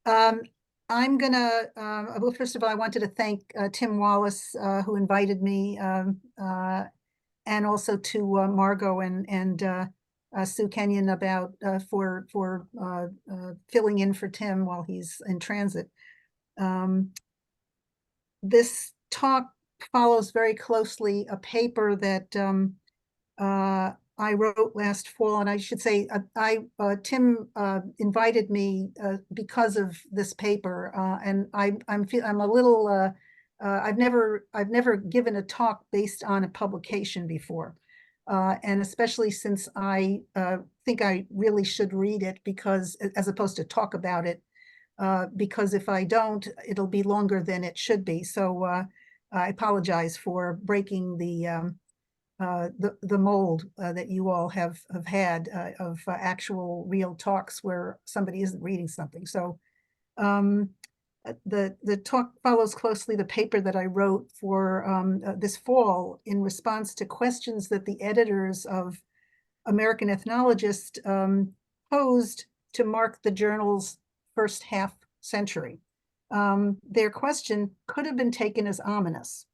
I'm gonna, well, first of all, I wanted to thank Tim Wallace, who invited me, and also to Margot and Sue Kenyon about for filling in for Tim while he's in transit. This talk follows very closely a paper that I wrote last fall, and I should say Tim invited me because of this paper, and I'm a little I've never given a talk based on a publication before, and especially since I think I really should read it because as opposed to talk about it, because if I don't, it'll be longer than it should be. So I apologize for breaking the mold that you all have had of actual real talks where somebody isn't reading something. So the talk follows closely the paper that I wrote for this fall in response to questions that the editors of American Ethnologist posed to mark the journal's first half century. Their question could have been taken as ominous.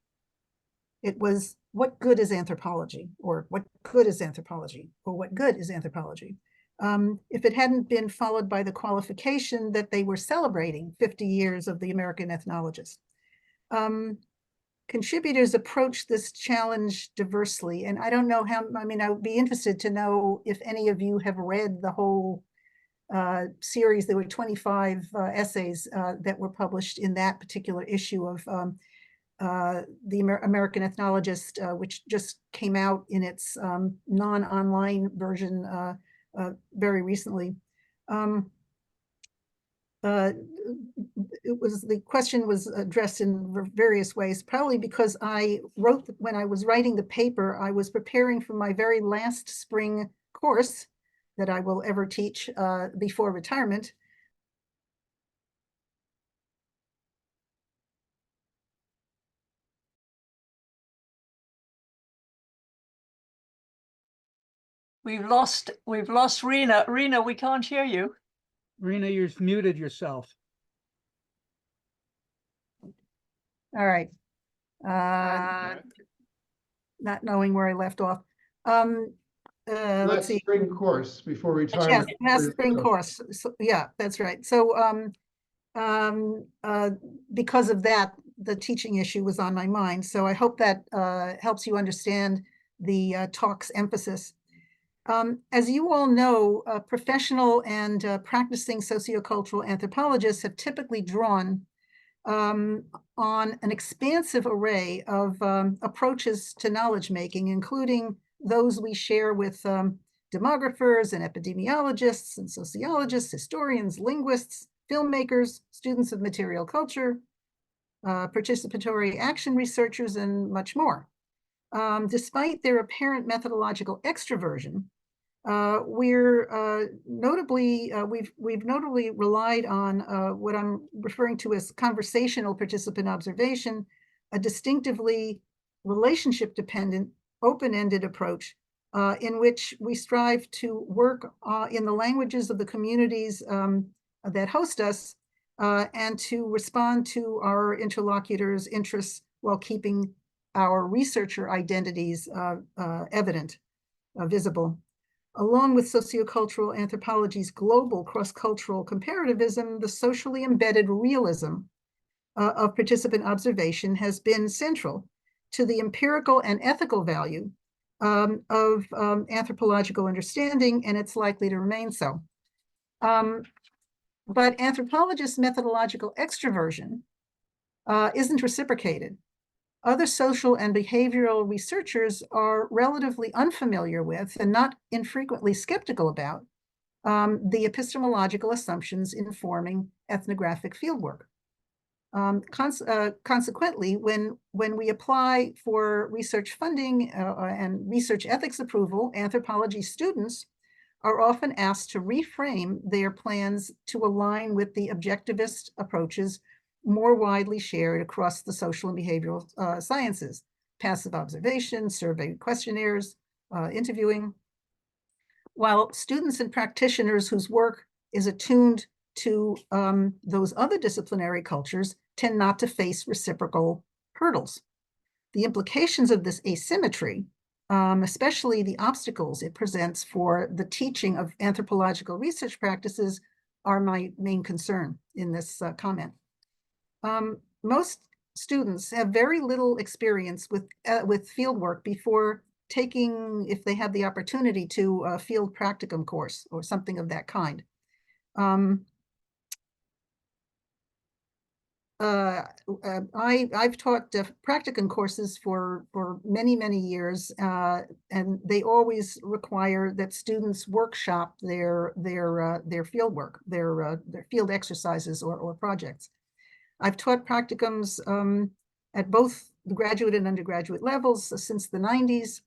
It was, what good is anthropology? Or what good is anthropology? Or what good is anthropology? If it hadn't been followed by the qualification that they were celebrating 50 years of the American Ethnologist. Contributors approach this challenge diversely, and I don't know how, I mean, I would be interested to know if any of you have read the whole series. There were 25 essays that were published in that particular issue of the American Ethnologist, which just came out in its non-online version very recently. The question was addressed in various ways, probably because when I was writing the paper, I was preparing for my very last spring course that I will ever teach before retirement. We've lost Rena. Rena, we can't hear you. Rena, you've muted yourself. All right. Not knowing where I left off. Let's see. Spring course before retirement. Yes, last spring course. So, yeah, that's right. So because of that, the teaching issue was on my mind. So I hope that helps you understand the talk's emphasis. As you all know, professional and practicing sociocultural anthropologists have typically drawn on an expansive array of approaches to knowledge making, including those we share with demographers and epidemiologists and sociologists, historians, linguists, filmmakers, students of material culture, participatory action researchers, and much more. Despite their apparent methodological extroversion, we've notably relied on what I'm referring to as conversational participant observation, a distinctively relationship-dependent, open-ended approach in which we strive to work in the languages of the communities that host us and to respond to our interlocutors' interests while keeping our researcher identities evident, visible. Along with sociocultural anthropology's global cross-cultural comparativism, the socially embedded realism of participant observation has been central to the empirical and ethical value of anthropological understanding, and it's likely to remain so. But anthropologists' methodological extroversion isn't reciprocated. Other social and behavioral researchers are relatively unfamiliar with and not infrequently skeptical about the epistemological assumptions informing ethnographic fieldwork. Consequently, when we apply for research funding and research ethics approval, anthropology students are often asked to reframe their plans to align with the objectivist approaches more widely shared across the social and behavioral sciences: passive observation, survey questionnaires, interviewing. While students and practitioners whose work is attuned to those other disciplinary cultures tend not to face reciprocal hurdles. The implications of this asymmetry, especially the obstacles it presents for the teaching of anthropological research practices, are my main concern in this comment. Most students have very little experience with fieldwork before taking, if they have the opportunity, to a field practicum course or something of that kind. I've taught practicum courses for many years, and they always require that students workshop their field work, their field exercises or projects. I've taught practicums at both the graduate and undergraduate levels since the 90s.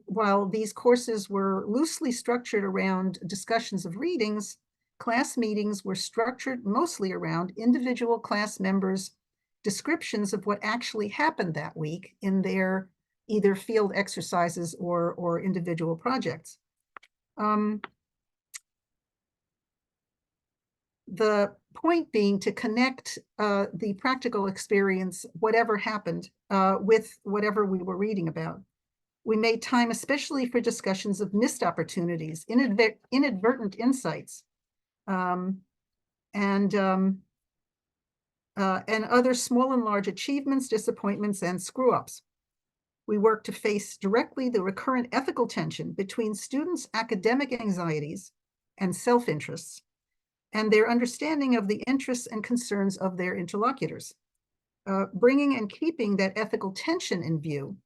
While these courses were loosely structured around discussions of readings, class meetings were structured mostly around individual class members' descriptions of what actually happened that week in their either field exercises or individual projects. The point being to connect the practical experience, whatever happened, with whatever we were reading about. We made time especially for discussions of missed opportunities, inadvertent insights, and other small and large achievements, disappointments, and screw-ups. We worked to face directly the recurrent ethical tension between students' academic anxieties and self-interests, and their understanding of the interests and concerns of their interlocutors. Bringing and keeping that ethical tension in view,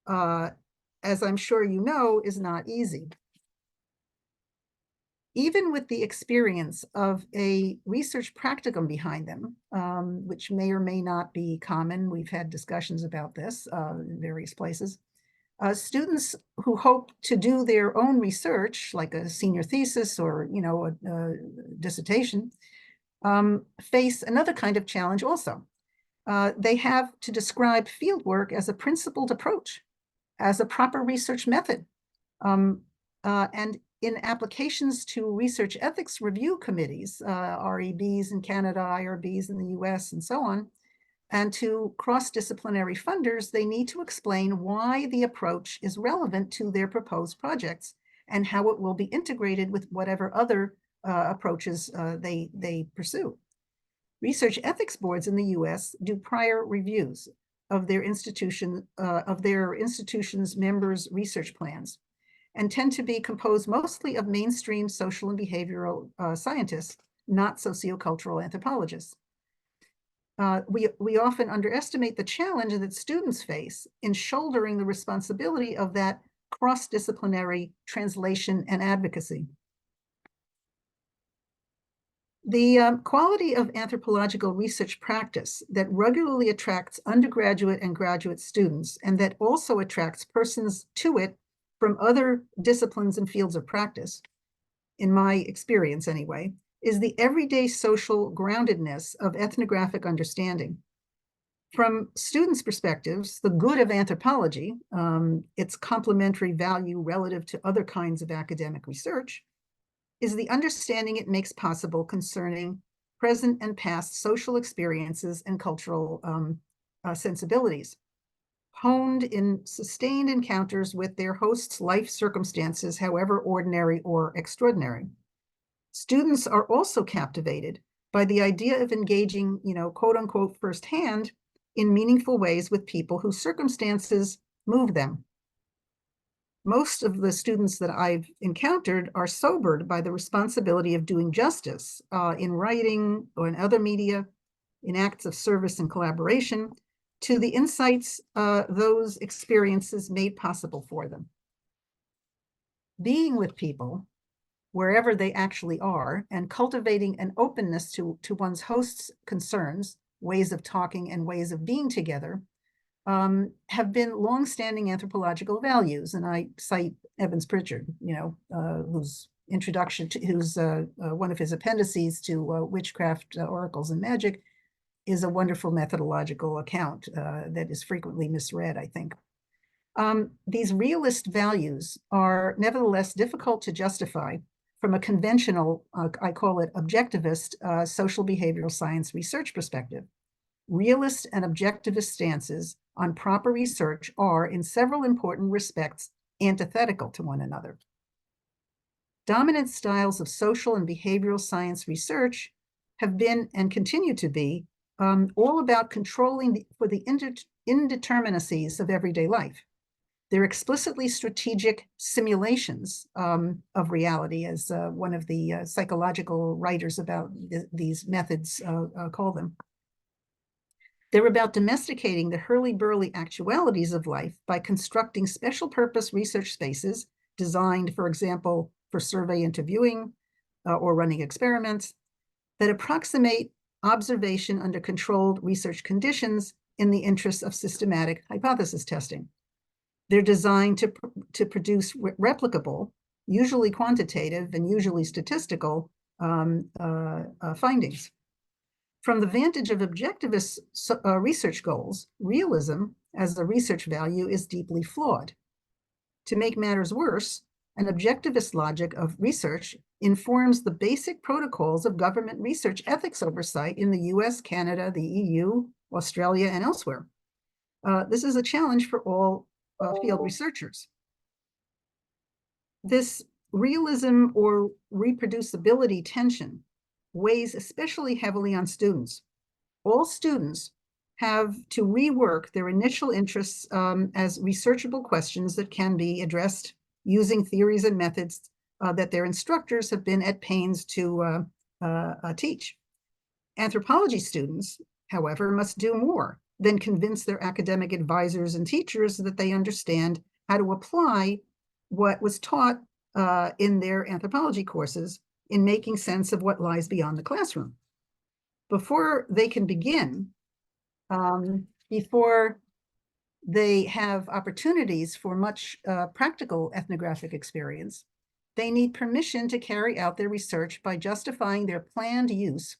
as I'm sure you know, is not easy. Even with the experience of a research practicum behind them, which may or may not be common, we've had discussions about this in various places, students who hope to do their own research, like a senior thesis or a dissertation, face another kind of challenge also. They have to describe fieldwork as a principled approach, as a proper research method, and in applications to research ethics review committees, REBs in Canada, IRBs in the US, and so on, and to cross-disciplinary funders, they need to explain why the approach is relevant to their proposed projects and how it will be integrated with whatever other approaches they pursue. Research ethics boards in the US do prior reviews of their institution's members' research plans, and tend to be composed mostly of mainstream social and behavioral scientists, not sociocultural anthropologists. We often underestimate the challenge that students face in shouldering the responsibility of that cross-disciplinary translation and advocacy. The quality of anthropological research practice that regularly attracts undergraduate and graduate students, and that also attracts persons to it from other disciplines and fields of practice, in my experience anyway, is the everyday social groundedness of ethnographic understanding. From students' perspectives, the good of anthropology, its complementary value relative to other kinds of academic research, is the understanding it makes possible concerning present and past social experiences and cultural sensibilities, honed in sustained encounters with their host's life circumstances, however ordinary or extraordinary. Students are also captivated by the idea of engaging, quote unquote, firsthand in meaningful ways with people whose circumstances move them. Most of the students that I've encountered are sobered by the responsibility of doing justice in writing or in other media, in acts of service and collaboration, to the insights those experiences made possible for them. Being with people, wherever they actually are, and cultivating an openness to one's host's concerns, ways of talking, and ways of being together, have been longstanding anthropological values. And I cite Evans Pritchard, whose introduction to, who's one of his appendices to Witchcraft, Oracles, and Magic is a wonderful methodological account that is frequently misread, I think. These realist values are nevertheless difficult to justify from a conventional, I call it objectivist, social behavioral science research perspective. Realist and objectivist stances on proper research are, in several important respects, antithetical to one another. Dominant styles of social and behavioral science research have been and continue to be all about controlling for the indeterminacies of everyday life. They're explicitly strategic simulations of reality, as one of the psychological writers about these methods call them. They're about domesticating the hurly-burly actualities of life by constructing special purpose research spaces designed, for example, for survey interviewing or running experiments that approximate observation under controlled research conditions in the interest of systematic hypothesis testing. They're designed to produce replicable, usually quantitative and usually statistical findings. From the vantage of objectivist research goals, realism as a research value is deeply flawed. To make matters worse, an objectivist logic of research informs the basic protocols of government research ethics oversight in the US, Canada, the EU, Australia, and elsewhere. This is a challenge for all field researchers. This realism or reproducibility tension weighs especially heavily on students. All students have to rework their initial interests as researchable questions that can be addressed using theories and methods that their instructors have been at pains to teach. Anthropology students, however, must do more than convince their academic advisors and teachers that they understand how to apply what was taught in their anthropology courses in making sense of what lies beyond the classroom. Before they can begin, before they have opportunities for much practical ethnographic experience, they need permission to carry out their research by justifying their planned use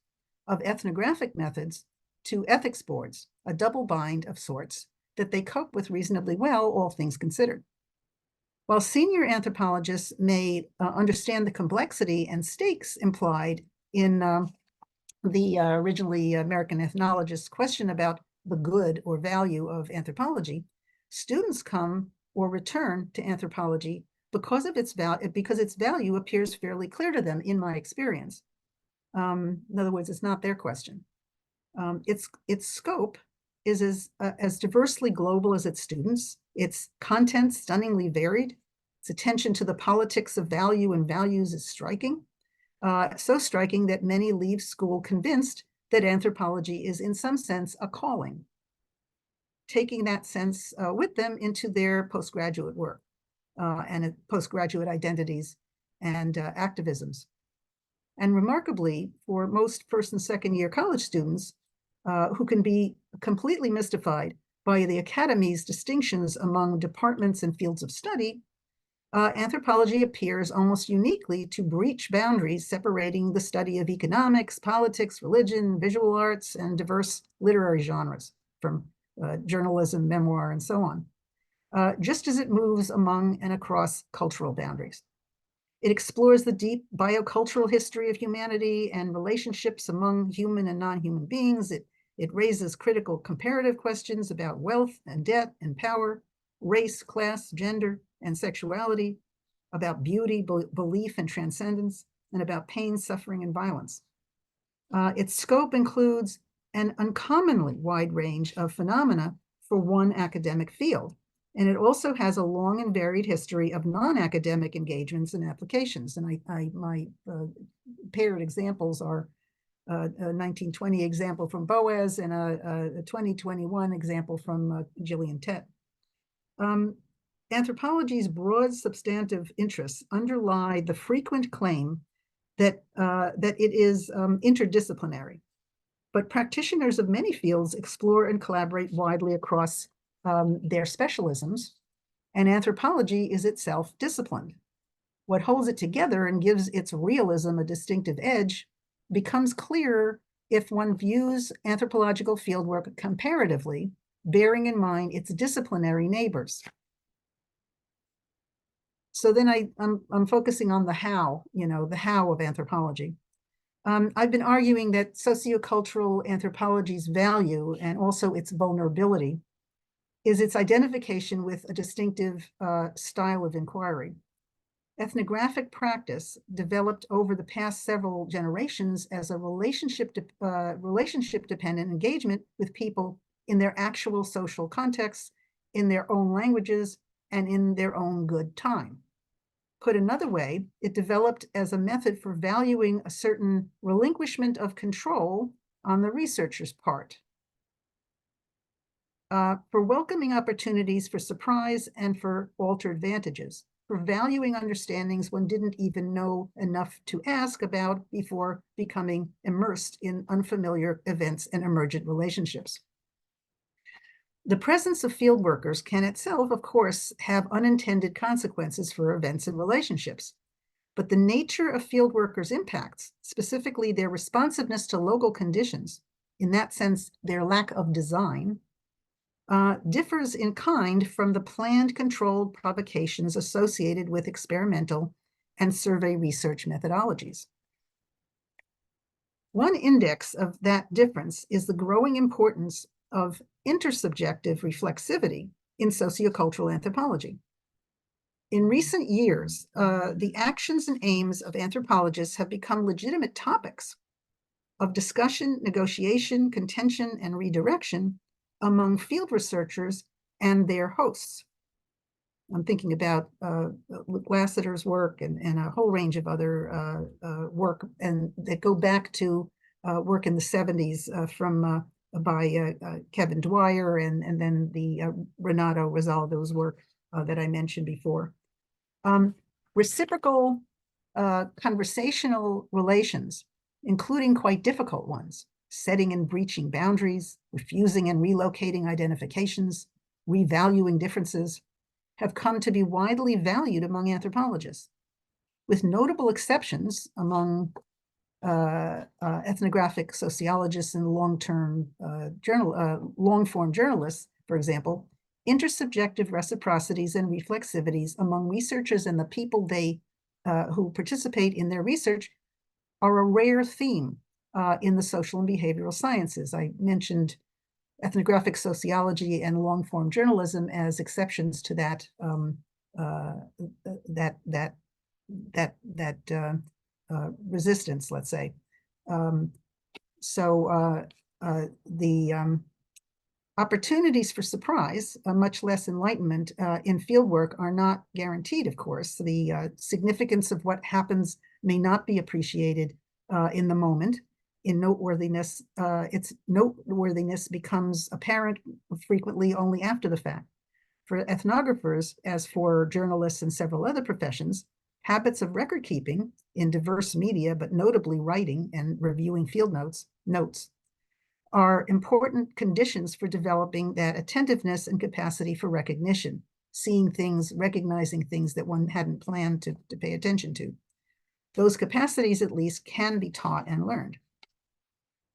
of ethnographic methods to ethics boards, a double bind of sorts that they cope with reasonably well, all things considered. While senior anthropologists may understand the complexity and stakes implied in the originally American Ethnologist question about the good or value of anthropology, students come or return to anthropology because its value appears fairly clear to them, in my experience. In other words, it's not their question. Its scope is as diversely global as its students, its content stunningly varied, its attention to the politics of value and values is striking, so striking that many leave school convinced that anthropology is in some sense a calling, taking that sense with them into their postgraduate work and postgraduate identities and activisms. And remarkably, for most first and second year college students who can be completely mystified by the academy's distinctions among departments and fields of study, anthropology appears almost uniquely to breach boundaries separating the study of economics, politics, religion, visual arts, and diverse literary genres, from journalism, memoir, and so on, just as it moves among and across cultural boundaries. It explores the deep biocultural history of humanity and relationships among human and non-human beings. It raises critical comparative questions about wealth and debt and power, race, class, gender, and sexuality, about beauty, belief, and transcendence, and about pain, suffering, and violence. Its scope includes an uncommonly wide range of phenomena for one academic field, and it also has a long and varied history of non-academic engagements and applications. And my paired examples are a 1920 example from Boas and a 2021 example from Gillian Tett. Anthropology's broad substantive interests underlie the frequent claim that it is interdisciplinary. But practitioners of many fields explore and collaborate widely across their specialisms, and anthropology is itself disciplined. What holds it together and gives its realism a distinctive edge becomes clearer if one views anthropological fieldwork comparatively, bearing in mind its disciplinary neighbors. So then I'm focusing on the how, the how of anthropology. I've been arguing that sociocultural anthropology's value and also its vulnerability is its identification with a distinctive style of inquiry. Ethnographic practice developed over the past several generations as a relationship-dependent engagement with people in their actual social contexts, in their own languages, and in their own good time. Put another way, it developed as a method for valuing a certain relinquishment of control on the researcher's part, for welcoming opportunities for surprise and for altered vantages, for valuing understandings one didn't even know enough to ask about before becoming immersed in unfamiliar events and emergent relationships. The presence of field workers can itself, of course, have unintended consequences for events and relationships. But the nature of field workers' impacts, specifically their responsiveness to local conditions, in that sense, their lack of design, differs in kind from the planned controlled provocations associated with experimental and survey research methodologies. One index of that difference is the growing importance of intersubjective reflexivity in sociocultural anthropology. In recent years, the actions and aims of anthropologists have become legitimate topics of discussion, negotiation, contention, and redirection among field researchers and their hosts. I'm thinking about Lassiter's work and a whole range of other work, and that go back to work in the 70s by Kevin Dwyer and then the Renato Rosaldo's work that I mentioned before. Reciprocal conversational relations, including quite difficult ones, setting and breaching boundaries, refusing and relocating identifications, revaluing differences, have come to be widely valued among anthropologists, with notable exceptions among ethnographic sociologists and long-form journalists, for example. Intersubjective reciprocities and reflexivities among researchers and the people who participate in their research are a rare theme in the social and behavioral sciences. I mentioned ethnographic sociology and long-form journalism as exceptions to that resistance, let's say. The opportunities for surprise, much less enlightenment in fieldwork are not guaranteed, of course. The significance of what happens may not be appreciated in the moment. In noteworthiness, its noteworthiness becomes apparent frequently only after the fact. For ethnographers, as for journalists and several other professions, habits of record keeping in diverse media, but notably writing and reviewing field notes, are important conditions for developing that attentiveness and capacity for recognition, seeing things, recognizing things that one hadn't planned to pay attention to. Those capacities, at least, can be taught and learned.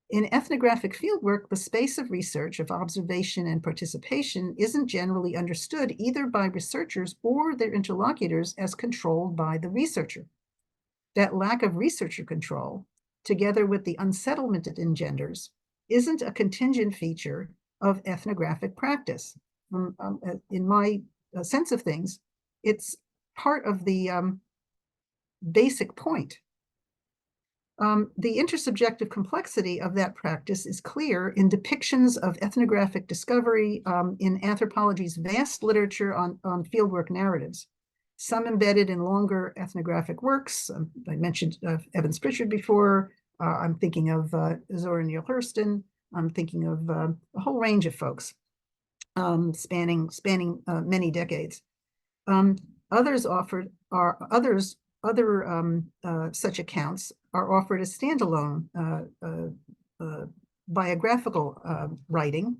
In ethnographic fieldwork, the space of research, of observation and participation isn't generally understood either by researchers or their interlocutors as controlled by the researcher. That lack of researcher control, together with the unsettlement it engenders, isn't a contingent feature of ethnographic practice. In my sense of things, it's part of the basic point. The intersubjective complexity of that practice is clear in depictions of ethnographic discovery in anthropology's vast literature on fieldwork narratives, some embedded in longer ethnographic works. I mentioned Evans Pritchard before. I'm thinking of Zora Neale Hurston. I'm thinking of a whole range of folks spanning many decades. Other such accounts are offered as standalone biographical writing.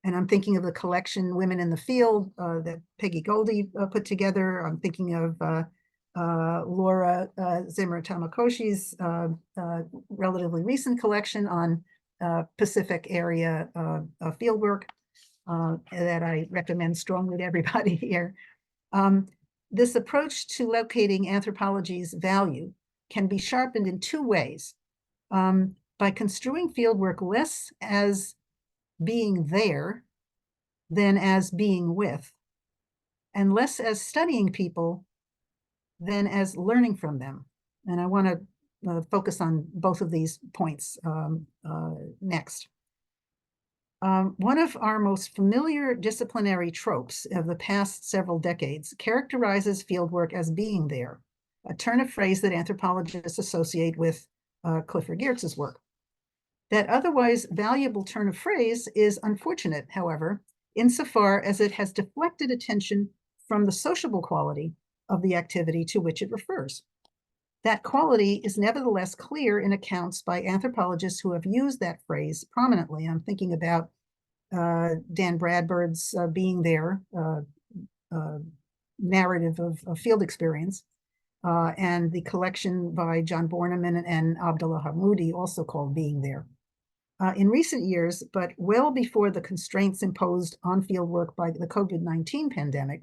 And I'm thinking of the collection Women in the Field that Peggy Goldie put together. I'm thinking of Laura Zimmer Tamakoshi's relatively recent collection on Pacific area fieldwork that I recommend strongly to everybody here. This approach to locating anthropology's value can be sharpened in two ways. By construing fieldwork less as being there than as being with, and less as studying people than as learning from them. And I want to focus on both of these points next. One of our most familiar disciplinary tropes of the past several decades characterizes fieldwork as being there, a turn of phrase that anthropologists associate with Clifford Geertz's work. That otherwise valuable turn of phrase is unfortunate, however, insofar as it has deflected attention from the sociable quality of the activity to which it refers. That quality is nevertheless clear in accounts by anthropologists who have used that phrase prominently. I'm thinking about Dan Bradbird's Being There narrative of field experience, and the collection by John Borneman and Abdullah Hamoudi, also called Being There. In recent years, but well before the constraints imposed on fieldwork by the COVID-19 pandemic,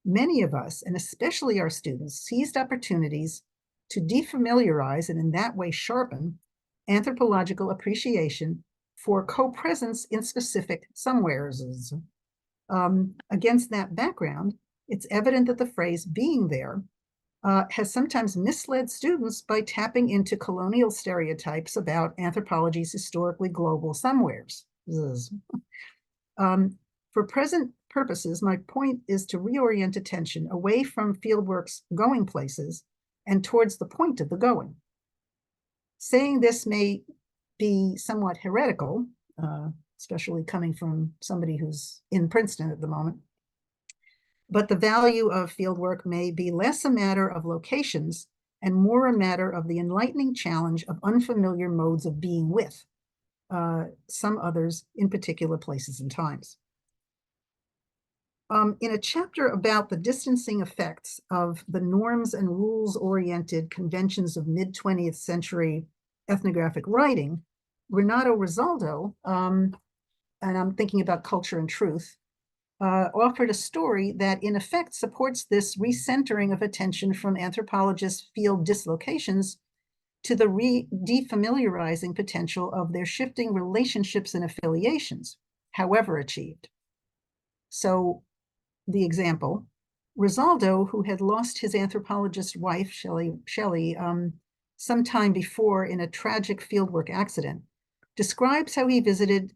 many of us, and especially our students, seized opportunities to defamiliarize and in that way sharpen anthropological appreciation for co-presence in specific somewheres. Against that background, it's evident that the phrase being there has sometimes misled students by tapping into colonial stereotypes about anthropology's historically global somewheres. For present purposes, my point is to reorient attention away from fieldwork's going places and towards the point of the going. Saying this may be somewhat heretical, especially coming from somebody who's in Princeton at the moment, but the value of fieldwork may be less a matter of locations and more a matter of the enlightening challenge of unfamiliar modes of being with some others in particular places and times. In a chapter about the distancing effects of the norms and rules-oriented conventions of mid-20th century ethnographic writing, Renato Rosaldo, and I'm thinking about Culture and Truth, offered a story that in effect supports this recentering of attention from anthropologists' field dislocations to the defamiliarizing potential of their shifting relationships and affiliations, however achieved. So the example, Rosaldo, who had lost his anthropologist wife, Shelley, some time before in a tragic fieldwork accident, describes how he visited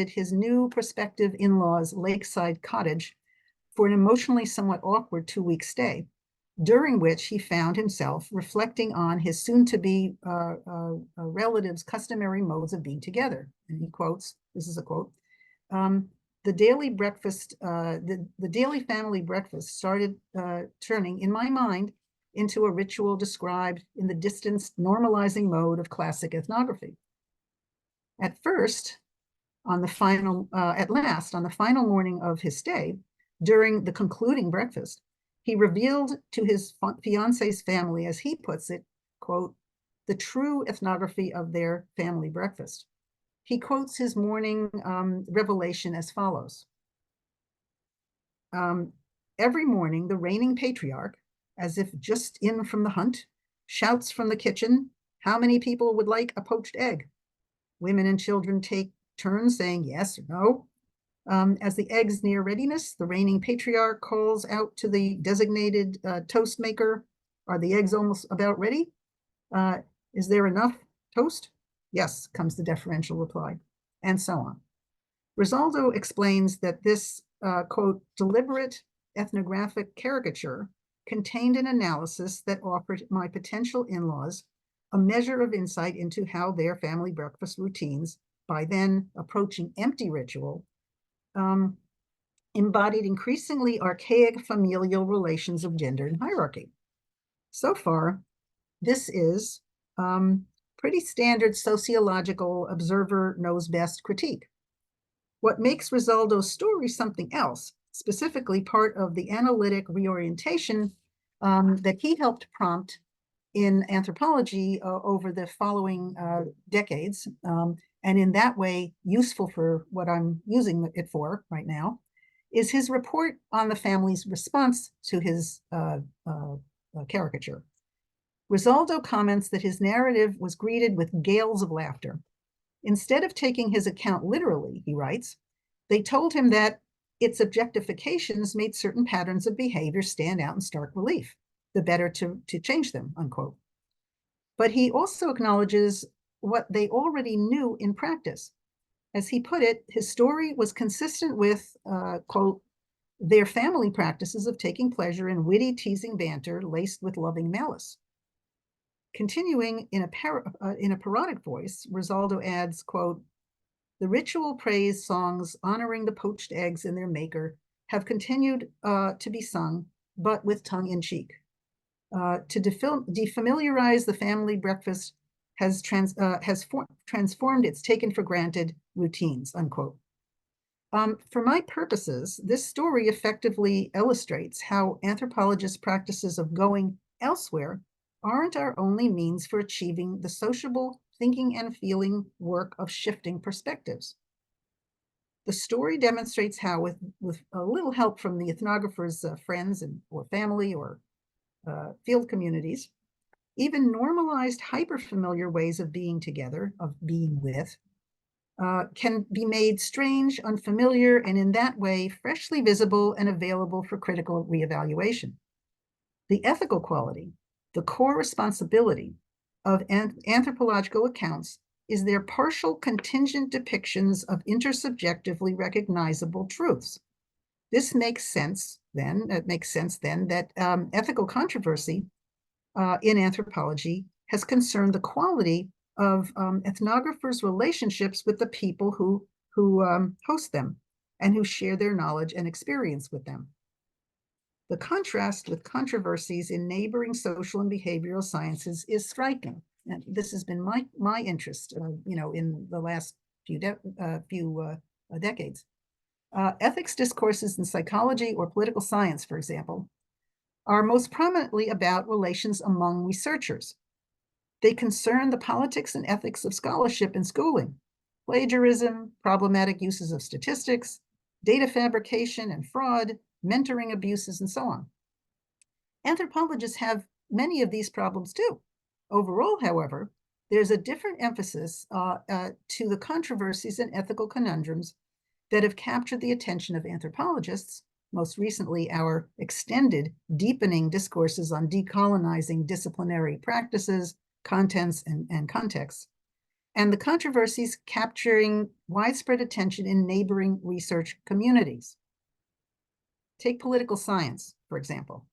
his new prospective in-laws' lakeside cottage for an emotionally somewhat awkward 2-week stay, during which he found himself reflecting on his soon-to-be relatives' customary modes of being together. And he quotes, this is a quote, the daily family breakfast started turning, in my mind, into a ritual described in the distanced, normalizing mode of classic ethnography. At last, on the final morning of his stay, during the concluding breakfast, he revealed to his fiance's family, as he puts it, quote, the true ethnography of their family breakfast. He quotes his morning revelation as follows. Every morning, the reigning patriarch, as if just in from the hunt, shouts from the kitchen, how many people would like a poached egg? Women and children take turns saying yes or no. As the eggs near readiness, the reigning patriarch calls out to the designated toast maker, are the eggs almost about ready? Is there enough toast? Yes, comes the deferential reply, and so on. Rosaldo explains that this, quote, deliberate ethnographic caricature contained an analysis that offered my potential in-laws a measure of insight into how their family breakfast routines, by then approaching empty ritual, embodied increasingly archaic familial relations of gender and hierarchy. So far, this is pretty standard sociological observer knows best critique. What makes Rosaldo's story something else, specifically part of the analytic reorientation that he helped prompt in anthropology over the following decades, and in that way useful for what I'm using it for right now, is his report on the family's response to his caricature. Risoldo comments that his narrative was greeted with gales of laughter. Instead of taking his account literally, he writes, they told him that its objectifications made certain patterns of behavior stand out in stark relief, the better to change them, unquote. But he also acknowledges what they already knew in practice. As he put it, his story was consistent with, quote, their family practices of taking pleasure in witty, teasing banter laced with loving malice. Continuing in a parodic voice, Risoldo adds, quote, the ritual praise songs honoring the poached eggs and their maker have continued to be sung, but with tongue in cheek. To defamiliarize the family breakfast has transformed its taken for granted routines, unquote. For my purposes, this story effectively illustrates how anthropologists' practices of going elsewhere aren't our only means for achieving the sociable thinking and feeling work of shifting perspectives. The story demonstrates how, with a little help from the ethnographer's friends or family or field communities, even normalized hyperfamiliar ways of being together, of being with, can be made strange, unfamiliar, and in that way freshly visible and available for critical reevaluation. The ethical quality, the core responsibility of anthropological accounts is their partial contingent depictions of intersubjectively recognizable truths. This makes sense then, that ethical controversy in anthropology has concerned the quality of ethnographers' relationships with the people who host them and who share their knowledge and experience with them. The contrast with controversies in neighboring social and behavioral sciences is striking. And this has been my interest, in the last few decades. Ethics discourses in psychology or political science, for example, are most prominently about relations among researchers. They concern the politics and ethics of scholarship and schooling, plagiarism, problematic uses of statistics, data fabrication and fraud, mentoring abuses, and so on. Anthropologists have many of these problems too. Overall, however, there's a different emphasis to the controversies and ethical conundrums that have captured the attention of anthropologists, most recently our extended, deepening discourses on decolonizing disciplinary practices, contents, and contexts, and the controversies capturing widespread attention in neighboring research communities. Take political science, for example,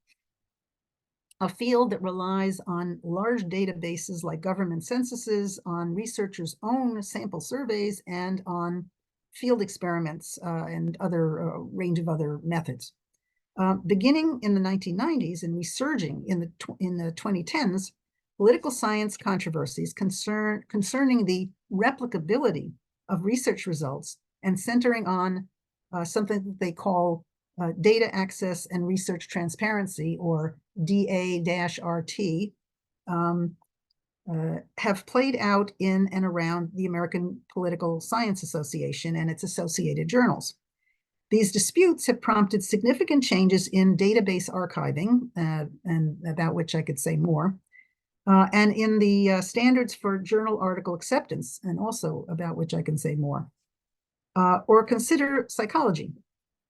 a field that relies on large databases like government censuses, on researchers' own sample surveys, and on field experiments and other range of other methods. Beginning in the 1990s and resurging in the 2010s, political science controversies concerning the replicability of research results and centering on something that they call data access and research transparency, or DA-RT, have played out in and around the American Political Science Association and its associated journals. These disputes have prompted significant changes in database archiving, and about which I could say more, and in the standards for journal article acceptance, and also about which I can say more. Or consider psychology,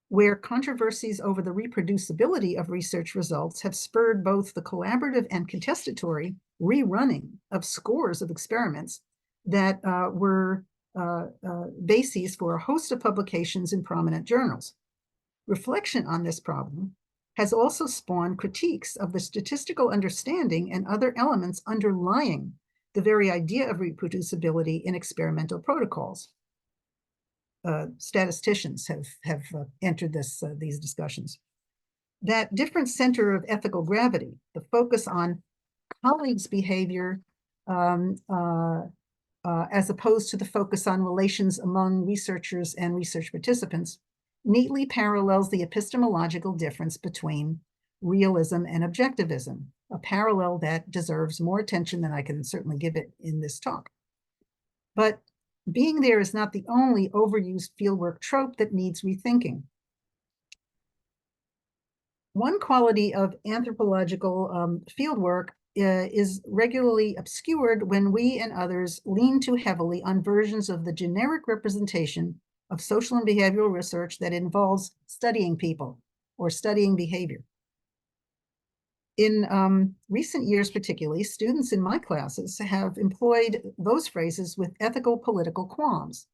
where controversies over the reproducibility of research results have spurred both the collaborative and contestatory rerunning of scores of experiments that were bases for a host of publications in prominent journals. Reflection on this problem has also spawned critiques of the statistical understanding and other elements underlying the very idea of reproducibility in experimental protocols. Statisticians have entered these discussions. That different center of ethical gravity, the focus on colleagues' behavior as opposed to the focus on relations among researchers and research participants, neatly parallels the epistemological difference between realism and objectivism, a parallel that deserves more attention than I can certainly give it in this talk. But being there is not the only overused fieldwork trope that needs rethinking. One quality of anthropological fieldwork is regularly obscured when we and others lean too heavily on versions of the generic representation of social and behavioral research that involves studying people or studying behavior. In recent years, particularly, students in my classes have employed those phrases with ethical political qualms,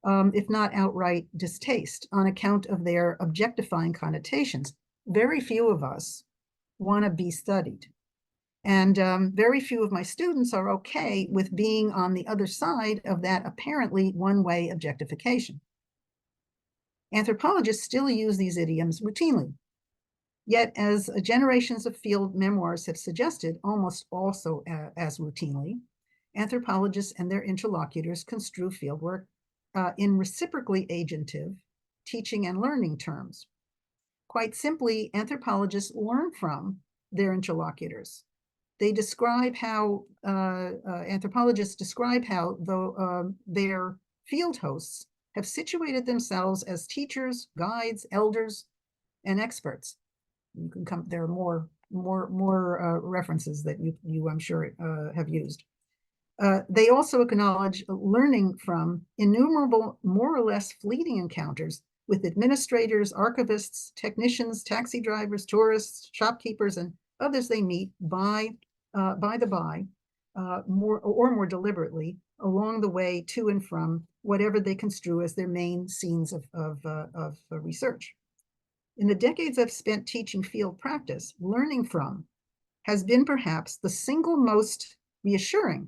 if not outright distaste, on account of their objectifying connotations. Very few of us want to be studied. And very few of my students are okay with being on the other side of that apparently one-way objectification. Anthropologists still use these idioms routinely. Yet, as generations of field memoirs have suggested, almost also as routinely, anthropologists and their interlocutors construe fieldwork in reciprocally agentive teaching and learning terms. Quite simply, anthropologists learn from their interlocutors. They describe how, anthropologists describe how their field hosts have situated themselves as teachers, guides, elders, and experts. You can come, there are more references that you I'm sure have used. They also acknowledge learning from innumerable, more or less fleeting encounters with administrators, archivists, technicians, taxi drivers, tourists, shopkeepers, and others they meet by more deliberately along the way to and from whatever they construe as their main scenes of research. In the decades I've spent teaching field practice, learning from has been perhaps the single most reassuring,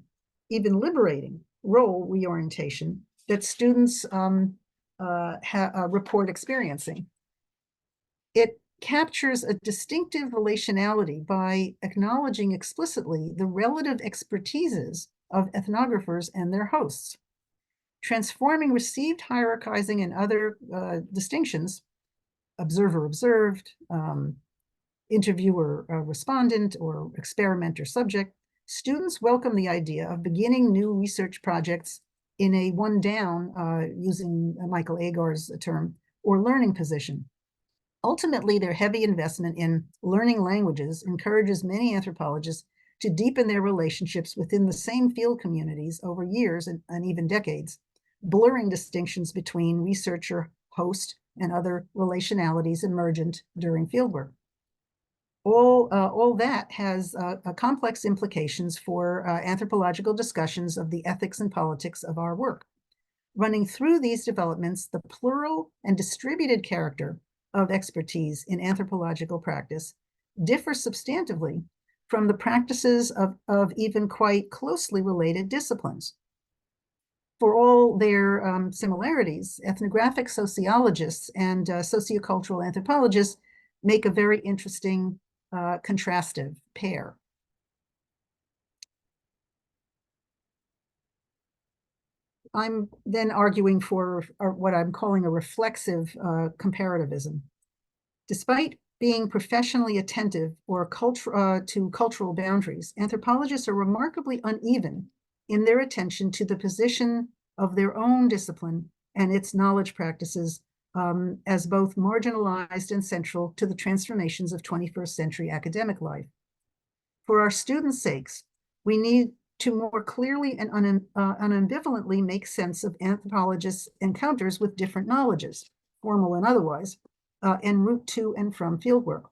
even liberating role reorientation that students report experiencing. It captures a distinctive relationality by acknowledging explicitly the relative expertises of ethnographers and their hosts, transforming received hierarchizing and other distinctions, observer observed, interviewer respondent, or experimenter subject. Students welcome the idea of beginning new research projects in a one down, using Michael Agar's term, or learning position. Ultimately, their heavy investment in learning languages encourages many anthropologists to deepen their relationships within the same field communities over years and even decades, blurring distinctions between researcher, host, and other relationalities emergent during fieldwork. All that has complex implications for anthropological discussions of the ethics and politics of our work. Running through these developments, the plural and distributed character of expertise in anthropological practice differs substantively from the practices of even quite closely related disciplines. For all their similarities, ethnographic sociologists and sociocultural anthropologists make a very interesting contrastive pair. I'm then arguing for what I'm calling a reflexive comparativism. Despite being professionally attentive or to cultural boundaries, anthropologists are remarkably uneven in their attention to the position of their own discipline and its knowledge practices as both marginalized and central to the transformations of 21st century academic life. For our students' sakes, we need to more clearly and unambivalently make sense of anthropologists' encounters with different knowledges, formal and otherwise, en route to and from fieldwork.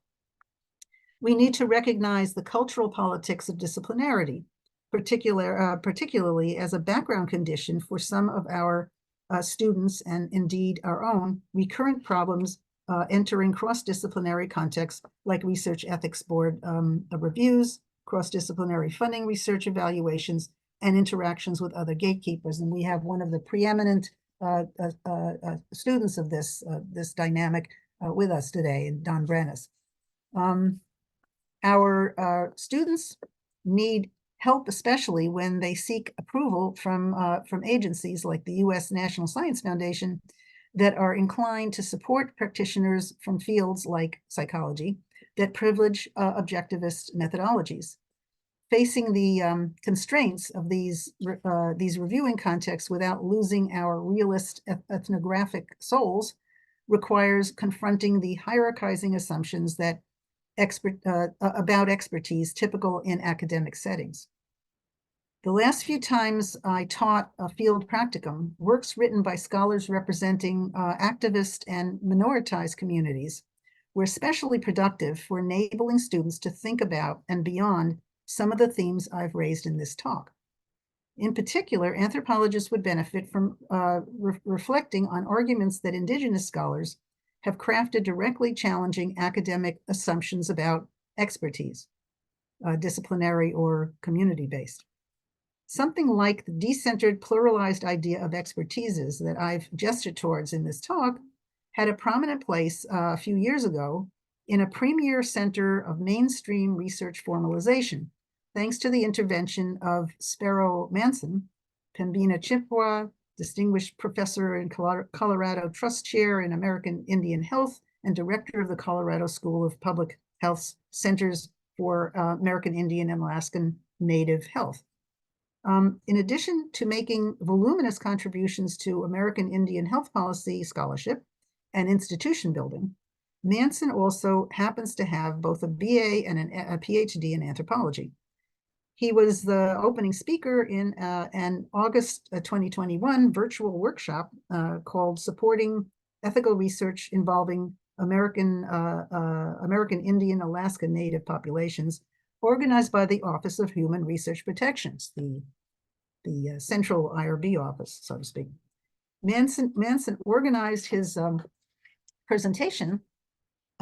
We need to recognize the cultural politics of disciplinarity, particularly as a background condition for some of our students, and indeed our own, recurrent problems entering cross-disciplinary contexts like research ethics board reviews, cross-disciplinary funding research evaluations, and interactions with other gatekeepers. And we have one of the preeminent students of this dynamic with us today, Don Brenes. Our students need help, especially when they seek approval from agencies like the U.S. National Science Foundation that are inclined to support practitioners from fields like psychology that privilege objectivist methodologies. Facing the constraints of these reviewing contexts without losing our realist ethnographic souls, requires confronting the hierarchizing assumptions that about expertise typical in academic settings. The last few times I taught a field practicum, works written by scholars representing activist and minoritized communities were especially productive for enabling students to think about and beyond some of the themes I've raised in this talk. In particular, anthropologists would benefit from reflecting on arguments that Indigenous scholars have crafted directly challenging academic assumptions about expertise, disciplinary or community-based. Something like the decentered, pluralized idea of expertises that I've gestured towards in this talk had a prominent place a few years ago in a premier center of mainstream research formalization, thanks to the intervention of Sparrow Manson, Pembina Chipwa, Distinguished Professor in Colorado Trust Chair in American Indian Health and Director of the Colorado School of Public Health Centers for American Indian and Alaskan Native Health. In addition to making voluminous contributions to American Indian health policy scholarship and institution building, Manson also happens to have both a BA and a PhD in anthropology. He was the opening speaker in an August 2021 virtual workshop called Supporting Ethical Research Involving American Indian Alaska Native Populations, organized by the Office of Human Research Protections, the central IRB office, so to speak. Manson organized his presentation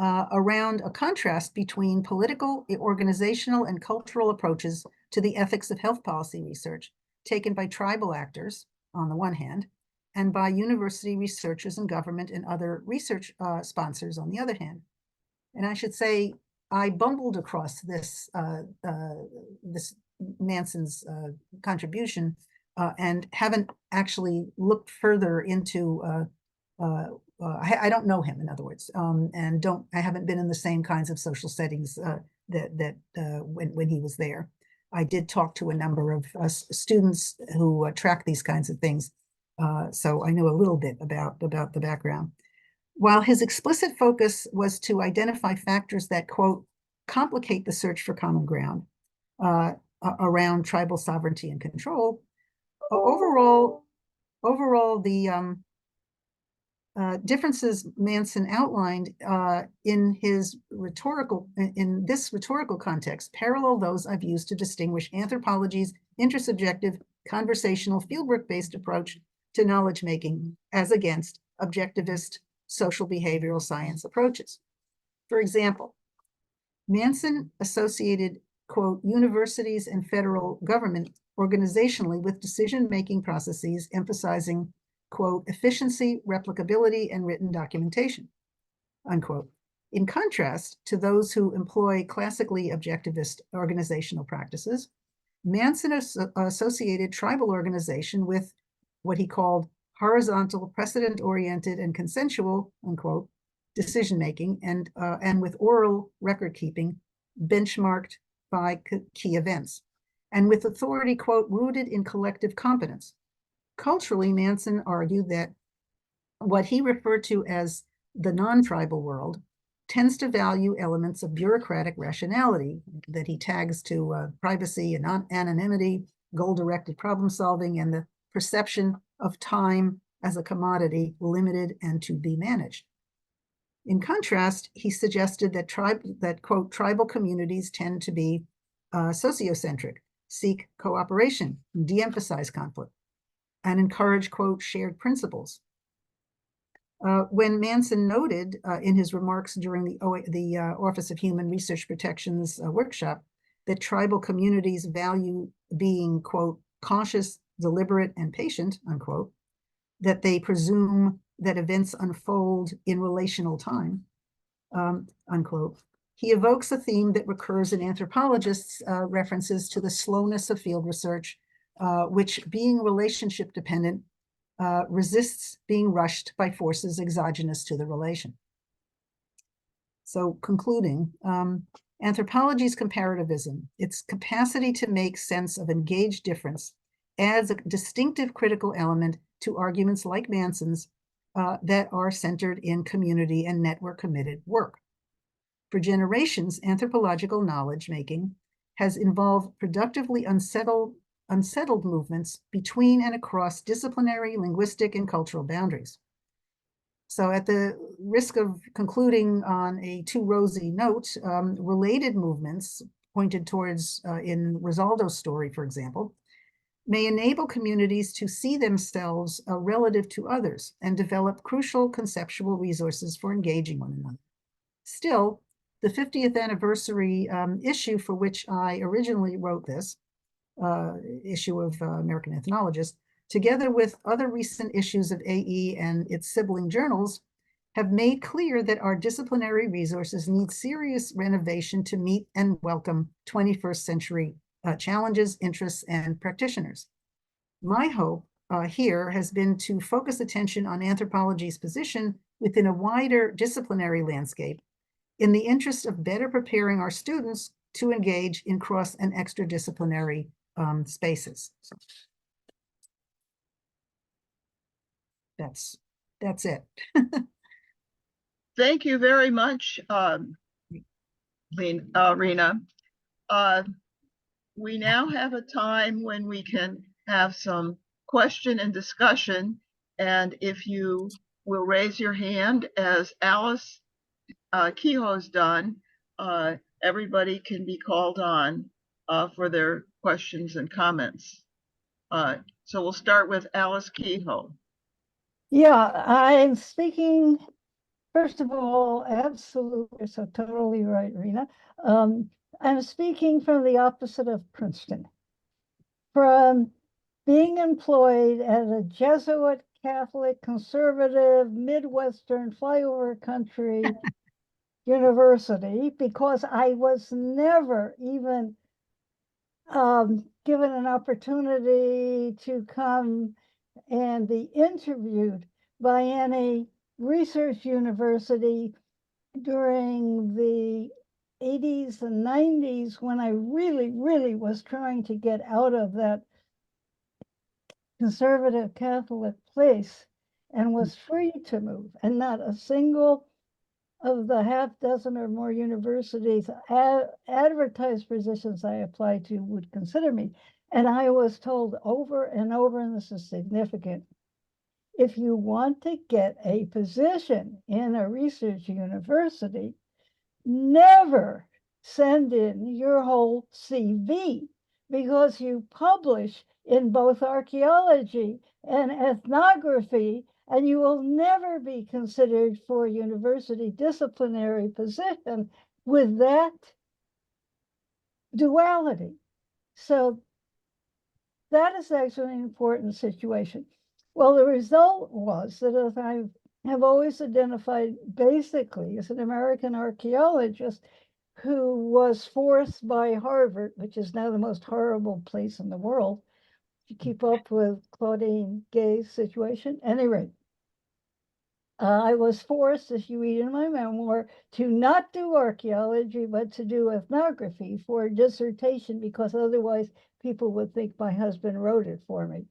around a contrast between political, organizational, and cultural approaches to the ethics of health policy research taken by tribal actors on the one hand, and by university researchers and government and other research sponsors on the other hand. And I should say, I bumbled across this Manson's contribution and haven't actually looked further into I don't know him, in other words, and I haven't been in the same kinds of social settings when he was there. I did talk to a number of students who track these kinds of things, so I know a little bit about the background. While his explicit focus was to identify factors that, quote, complicate the search for common ground around tribal sovereignty and control, overall the differences Manson outlined in this rhetorical context parallel those I've used to distinguish anthropology's intersubjective, conversational, fieldwork-based approach to knowledge making as against objectivist social behavioral science approaches. For example, Manson associated, quote, universities and federal government organizationally with decision-making processes emphasizing, quote, efficiency, replicability, and written documentation, unquote. In contrast to those who employ classically objectivist organizational practices, Manson associated tribal organization with what he called horizontal, precedent-oriented, and consensual, unquote, decision-making, and with oral record-keeping benchmarked by key events, and with authority, quote, rooted in collective competence. Culturally, Manson argued that what he referred to as the non-tribal world tends to value elements of bureaucratic rationality that he tags to privacy and anonymity, goal-directed problem solving, and the perception of time as a commodity limited and to be managed. In contrast, he suggested that quote, tribal communities tend to be sociocentric, seek cooperation, de-emphasize conflict, and encourage, quote, shared principles. When Manson noted in his remarks during the Office of Human Research Protections workshop that tribal communities value being, quote, cautious, deliberate, and patient, unquote, that they presume that events unfold in relational time, unquote, he evokes a theme that recurs in anthropologists' references to the slowness of field research, which, being relationship dependent, resists being rushed by forces exogenous to the relation. So concluding, anthropology's comparativism, its capacity to make sense of engaged difference, adds a distinctive critical element to arguments like Manson's that are centered in community and network committed work. For generations, anthropological knowledge making has involved productively unsettled movements between and across disciplinary, linguistic, and cultural boundaries. So at the risk of concluding on a too rosy note, related movements pointed towards in Rosaldo's story, for example, may enable communities to see themselves relative to others and develop crucial conceptual resources for engaging one another. Still, the 50th anniversary issue for which I originally wrote this, issue of American Ethnologist, together with other recent issues of AE and its sibling journals, have made clear that our disciplinary resources need serious renovation to meet and welcome 21st century challenges, interests, and practitioners. My hope here has been to focus attention on anthropology's position within a wider disciplinary landscape in the interest of better preparing our students to engage in cross and extradisciplinary spaces. So that's it. Thank you very much, Rena. We now have a time when we can have some question and discussion. And if you will raise your hand, as Alice Kehoe's done, everybody can be called on for their questions and comments. So we'll start with Alice Kehoe. Yeah, I'm speaking, first of all, absolutely, so totally right, Rena. I'm speaking from the opposite of Princeton. From being employed at a Jesuit, Catholic, conservative, Midwestern, flyover country university, because I was never even given an opportunity to come and be interviewed by any research university during the 80s and 90s, when I really was trying to get out of that conservative Catholic place and was free to move. And not a single of the half dozen or more universities advertised positions I applied to would consider me. And I was told over and over, and this is significant, if you want to get a position in a research university, never send in your whole CV, because you publish in both archaeology and ethnography, and you will never be considered for a university disciplinary position with that duality. So that is actually an important situation. Well, the result was that, as I have always identified basically as an American archaeologist who was forced by Harvard, which is now the most horrible place in the world, to keep up with Claudine Gay's situation. At any rate, I was forced, as you read in my memoir, to not do archaeology, but to do ethnography for a dissertation, because otherwise people would think my husband wrote it for me.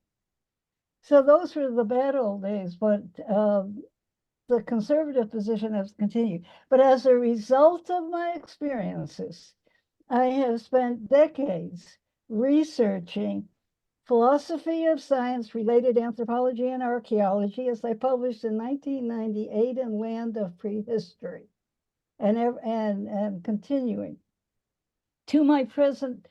So those were the bad old days, but the conservative position has continued. But as a result of my experiences, I have spent decades researching philosophy of science, related anthropology and archaeology, as I published in 1998 in Land of Prehistory, and continuing to my present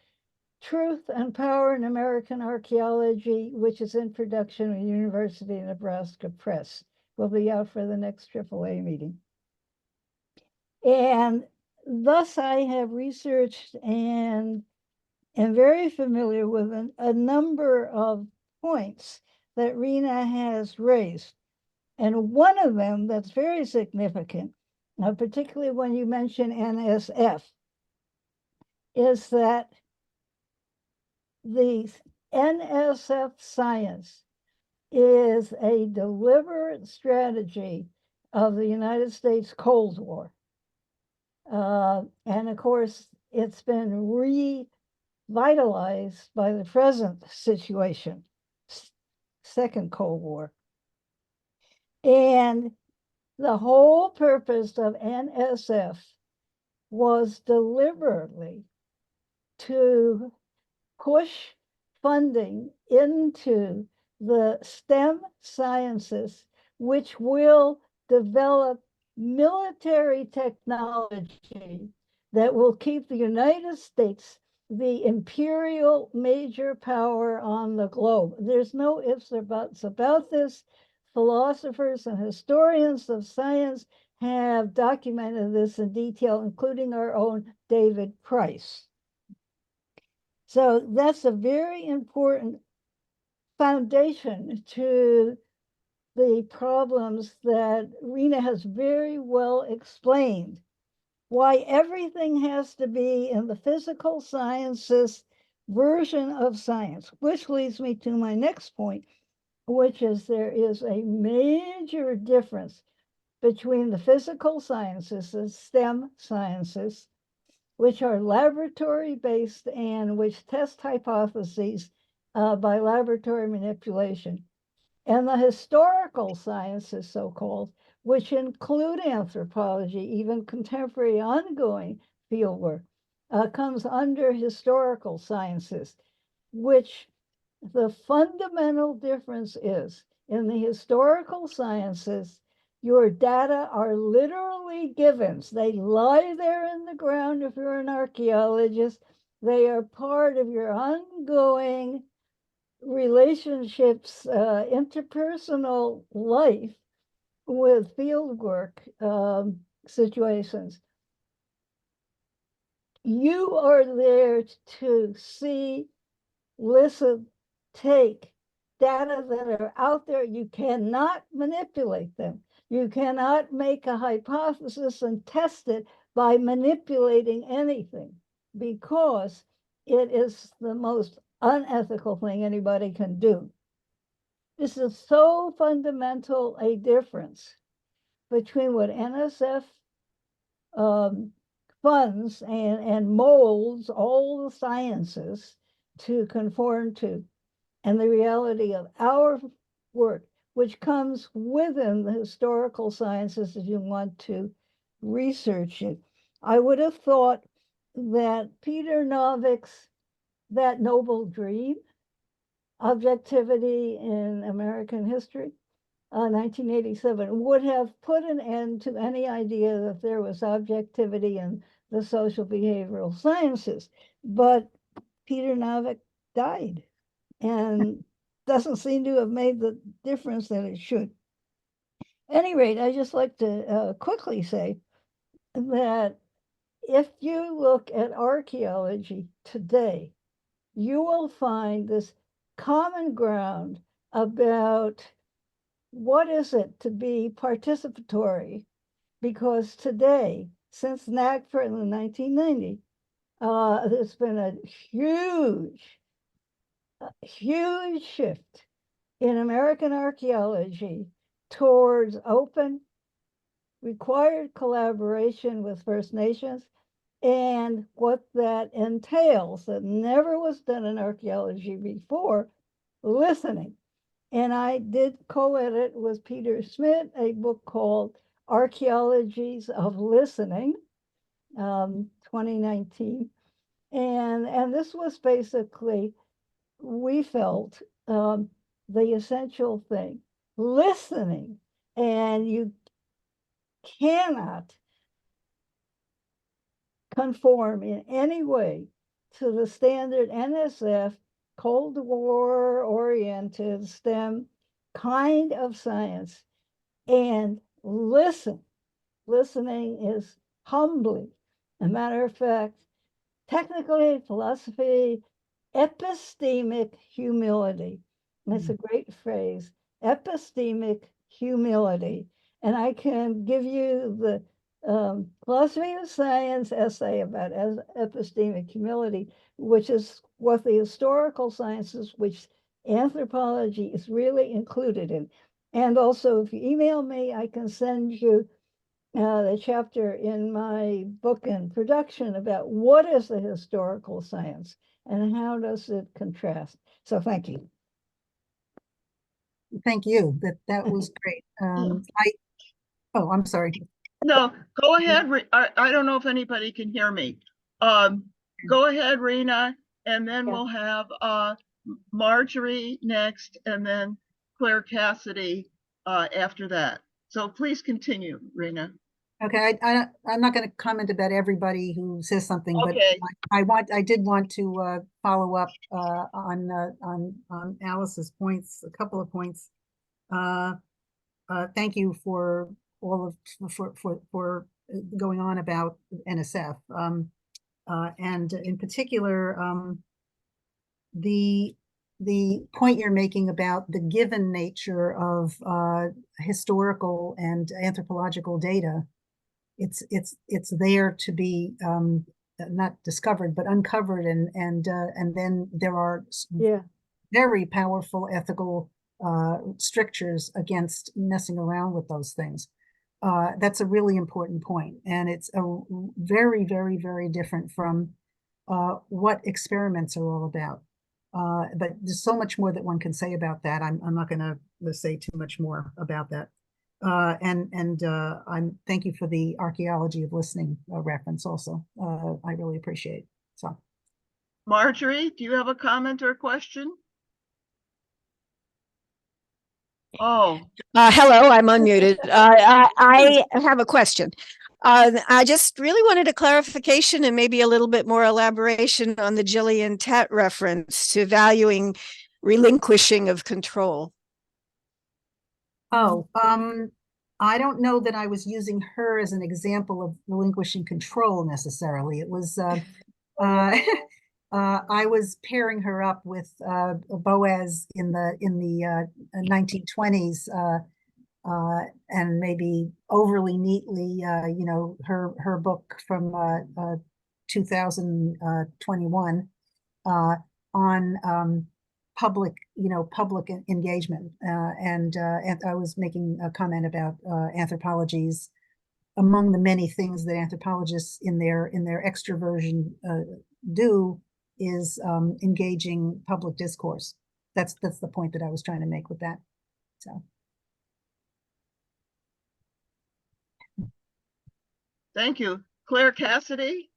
Truth and Power in American Archaeology, which is in production at University of Nebraska Press. Will be out for the next AAA meeting. And thus I have researched and am very familiar with a number of points that Rena has raised. And one of them that's very significant, particularly when you mention NSF, is that the NSF science is a deliberate strategy of the United States Cold War. And of course, it's been revitalized by the present situation, Second Cold War. And the whole purpose of NSF was deliberately to push funding into the STEM sciences, which will develop military technology that will keep the United States the imperial major power on the globe. There's no ifs or buts about this. Philosophers and historians of science have documented this in detail, including our own David Price. So that's a very important foundation to the problems that Rena has very well explained. Why everything has to be in the physical sciences version of science, which leads me to my next point, which is there is a major difference between the physical sciences, the STEM sciences, which are laboratory-based and which test hypotheses by laboratory manipulation, and the historical sciences, so-called, which include anthropology, even contemporary ongoing fieldwork, comes under historical sciences, which the fundamental difference is in the historical sciences, your data are literally givens. They lie there in the ground if you're an archaeologist. They are part of your ongoing relationships, interpersonal life with fieldwork situations. You are there to see, listen, take data that are out there. You cannot manipulate them. You cannot make a hypothesis and test it by manipulating anything, because it is the most unethical thing anybody can do. This is so fundamental a difference between what NSF funds and molds all the sciences to conform to, and the reality of our work, which comes within the historical sciences if you want to research it. I would have thought that Peter Novick's That Noble Dream, Objectivity in American History, 1987, would have put an end to any idea that there was objectivity in the social behavioral sciences. But Peter Novick died and doesn't seem to have made the difference that it should. At any rate, I just like to quickly say that if you look at archaeology today, you will find this common ground about what is it to be participatory, because today, since NAGFR in the 1990s, there's been a huge shift in American archaeology towards open, required collaboration with First Nations, and what that entails that never was done in archaeology before, listening. And I did co-edit with Peter Smith a book called Archaeologies of Listening, 2019. And this was basically, we felt, the essential thing, listening. And you cannot conform in any way to the standard NSF Cold War oriented STEM kind of science and listen. Listening is humbly, a matter of fact, technically philosophy, epistemic humility. That's a great phrase, epistemic humility. And I can give you the philosophy of science essay about epistemic humility, which is what the historical sciences, which anthropology is really included in. And also, if you email me, I can send you the chapter in my book in production about what is the historical science and how does it contrast. So thank you. thank you. That was great. I'm sorry. No, go ahead. I don't know if anybody can hear me. Go ahead, Rena, and then Yeah. we'll have Marjorie next, and then Claire Cassidy after that. So please continue, Rena. Okay, I'm not going to comment about everybody who says something, but Okay. I did want to follow up on Alice's points, a couple of points. Thank you for all of for going on about NSF, and in particular the point you're making about the given nature of historical and anthropological data. It's there to be not discovered but uncovered, and then there are Yeah. very powerful ethical strictures against messing around with those things. That's a really important point, and it's a very, very, very different from what experiments are all about. But there's so much more that one can say about that. I'm not going to say too much more about that. Thank you for the archaeology of listening reference also. I really appreciate it. So, Marjorie, do you have a comment or a question? Oh, Hello, I'm unmuted. I have a question. I just really wanted a clarification and maybe a little bit more elaboration on the Gillian Tett reference to valuing relinquishing of control. I don't know that I was using her as an example of relinquishing control necessarily. It was I was pairing her up with Boaz in the 1920s, and maybe overly neatly, her book from 2021 on public engagement, and I was making a comment about anthropologies. Among the many things that anthropologists in their extroversion do is engaging public discourse. That's the point that I was trying to make with that. So. thank you. Claire Cassidy?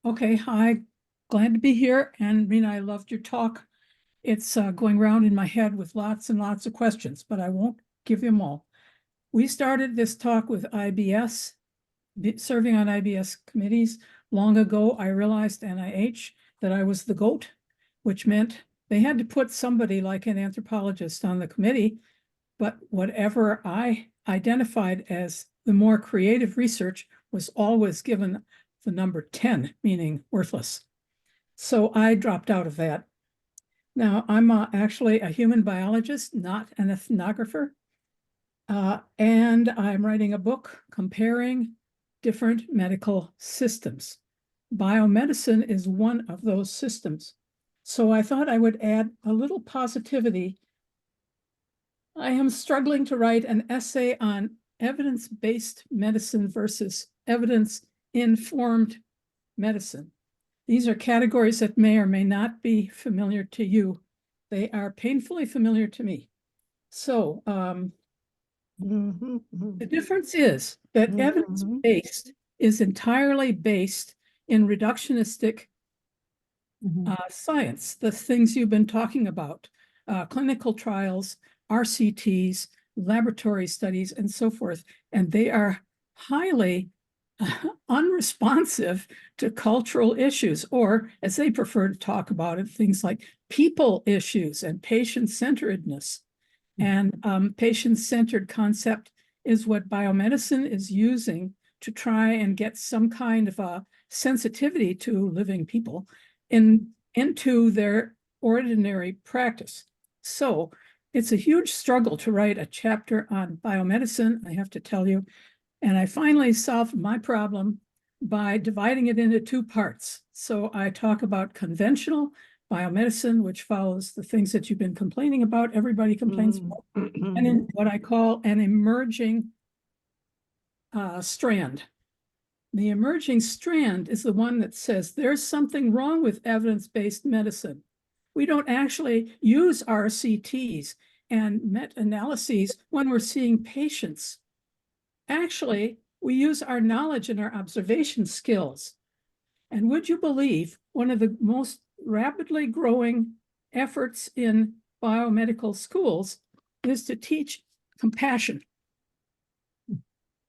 Okay, hi, glad to be here. And Rena, I loved your talk. It's going around in my head with lots and lots of questions, but I won't give them all. We started this talk with IBS, serving on IBS committees. Long ago, I realized NIH that I was the GOAT, which meant they had to put somebody like an anthropologist on the committee, but whatever I identified as the more creative research was always given the number 10, meaning worthless. So I dropped out of that. Now, I'm actually a human biologist, not an ethnographer. And I'm writing a book comparing different medical systems. Biomedicine is one of those systems. So I thought I would add a little positivity. I am struggling to write an essay on evidence-based medicine versus evidence-informed medicine. These are categories that may or may not be familiar to you. They are painfully familiar to me. So the difference is that evidence-based is entirely based in reductionistic science, the things you've been talking about, clinical trials, RCTs, laboratory studies, and so forth. And they are highly unresponsive to cultural issues, or as they prefer to talk about it, things like people issues and patient-centeredness. And patient-centered concept is what biomedicine is using to try and get some kind of a sensitivity to living people into their ordinary practice. So it's a huge struggle to write a chapter on biomedicine, I have to tell you. And I finally solved my problem by dividing it into two parts. So I talk about conventional biomedicine, which follows the things that you've been complaining about, everybody complains about, and in what I call an emerging strand. The emerging strand is the one that says there's something wrong with evidence-based medicine. We don't actually use RCTs and meta-analyses when we're seeing patients. Actually, we use our knowledge and our observation skills. And would you believe one of the most rapidly growing efforts in biomedical schools is to teach compassion?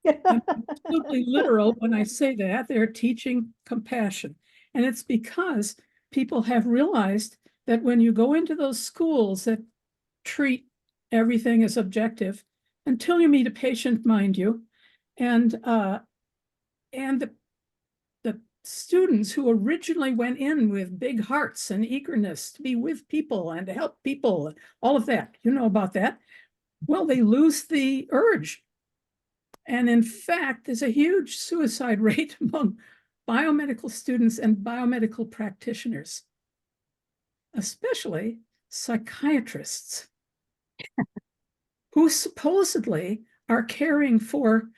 I'm absolutely literal when I say that. They're teaching compassion. And it's because people have realized that when you go into those schools that treat everything as objective, until you meet a patient, mind you, and the students who originally went in with big hearts and eagerness to be with people and to help people, and all of that, you know about that. Well, they lose the urge. And in fact, there's a huge suicide rate among biomedical students and biomedical practitioners, especially psychiatrists, who supposedly are caring for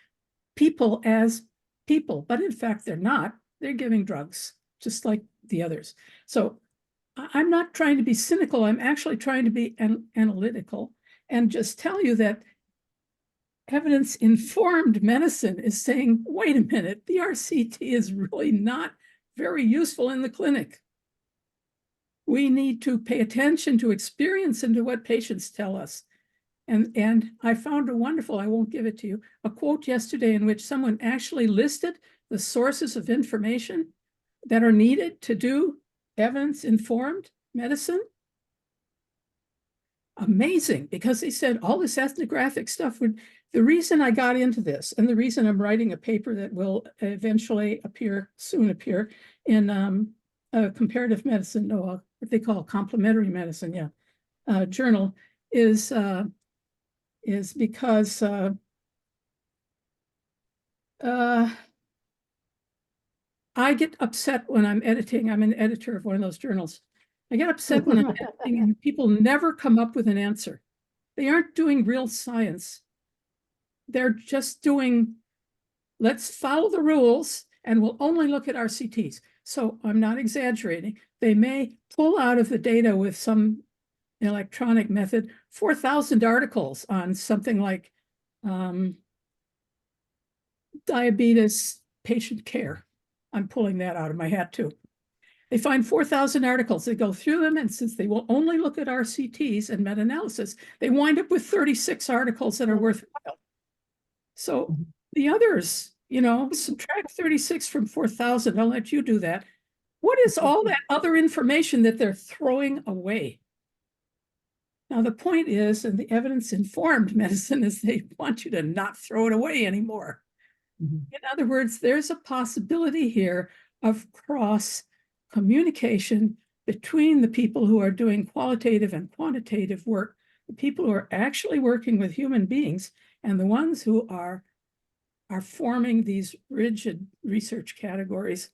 people as people, but in fact, they're not. They're giving drugs, just like the others. So I'm not trying to be cynical. I'm actually trying to be analytical and just tell you that evidence-informed medicine is saying, wait a minute, the RCT is really not very useful in the clinic. We need to pay attention to experience and to what patients tell us. And I found a wonderful, I won't give it to you, a quote yesterday in which someone actually listed the sources of information that are needed to do evidence-informed medicine. Amazing, because they said all this ethnographic stuff would, the reason I got into this and the reason I'm writing a paper that will eventually soon appear in comparative medicine, or what they call complementary medicine, journal, is because I get upset when I'm editing. I'm an editor of one of those journals. I get upset when I'm editing and people never come up with an answer. They aren't doing real science. They're just doing, let's follow the rules and we'll only look at RCTs. So I'm not exaggerating. They may pull out of the data with some electronic method 4,000 articles on something like diabetes patient care. I'm pulling that out of my hat too. They find 4,000 articles, they go through them, and since they will only look at RCTs and meta-analysis, they wind up with 36 articles that are worthwhile. So the others, subtract 36 from 4,000, I'll let you do that. What is all that other information that they're throwing away? Now, the point is, and the evidence-informed medicine is they want you to not throw it away anymore. In other words, there's a possibility here of cross communication between the people who are doing qualitative and quantitative work, the people who are actually working with human beings, and the ones who are forming these rigid research categories.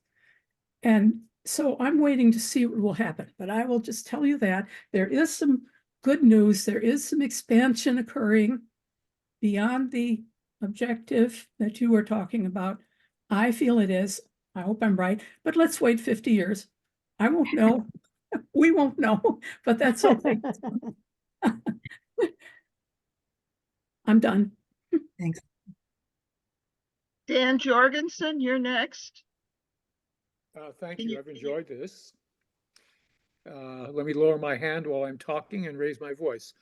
And so I'm waiting to see what will happen, but I will just tell you that there is some good news. There is some expansion occurring beyond the objective that you were talking about. I feel it is. I hope I'm right, but let's wait 50 years. I won't know. We won't know, but that's okay. I'm done. Thanks. Dan Jorgensen, you're next. Thank you. I've enjoyed this. Let me lower my hand while I'm talking and raise my voice.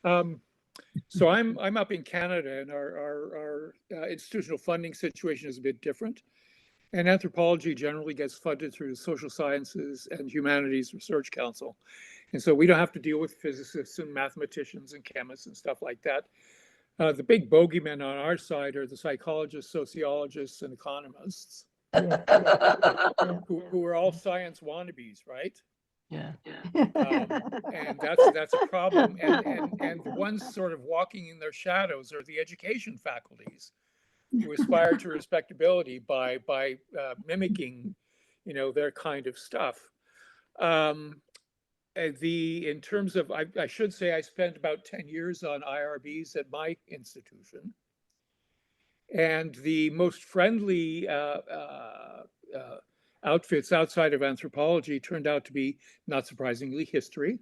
So I'm up in Canada, and our institutional funding situation is a bit different. And anthropology generally gets funded through the Social Sciences and Humanities Research Council. And so we don't have to deal with physicists and mathematicians and chemists and stuff like that. The big bogeymen on our side are the psychologists, sociologists, and economists, who are all science wannabes, right? Yeah. And that's a problem. And the ones sort of walking in their shadows are the education faculties, who aspire to respectability by mimicking, their kind of stuff. In terms of, I should say, I spent about 10 years on IRBs at my institution, and the most friendly outfits outside of anthropology turned out to be, not surprisingly, history.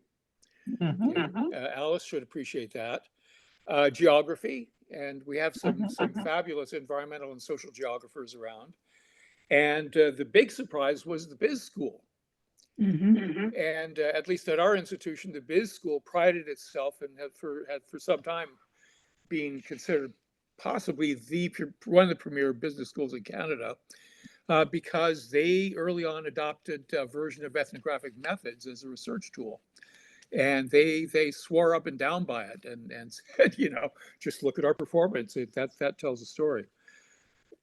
Alice should appreciate that. Geography, and we have some fabulous environmental and social geographers around. And the big surprise was the biz school. And at least at our institution, the biz school prided itself and had for some time been considered possibly one of the premier business schools in Canada, because they early on adopted a version of ethnographic methods as a research tool. And they swore up and down by it and said, you know, just look at our performance. That tells a story.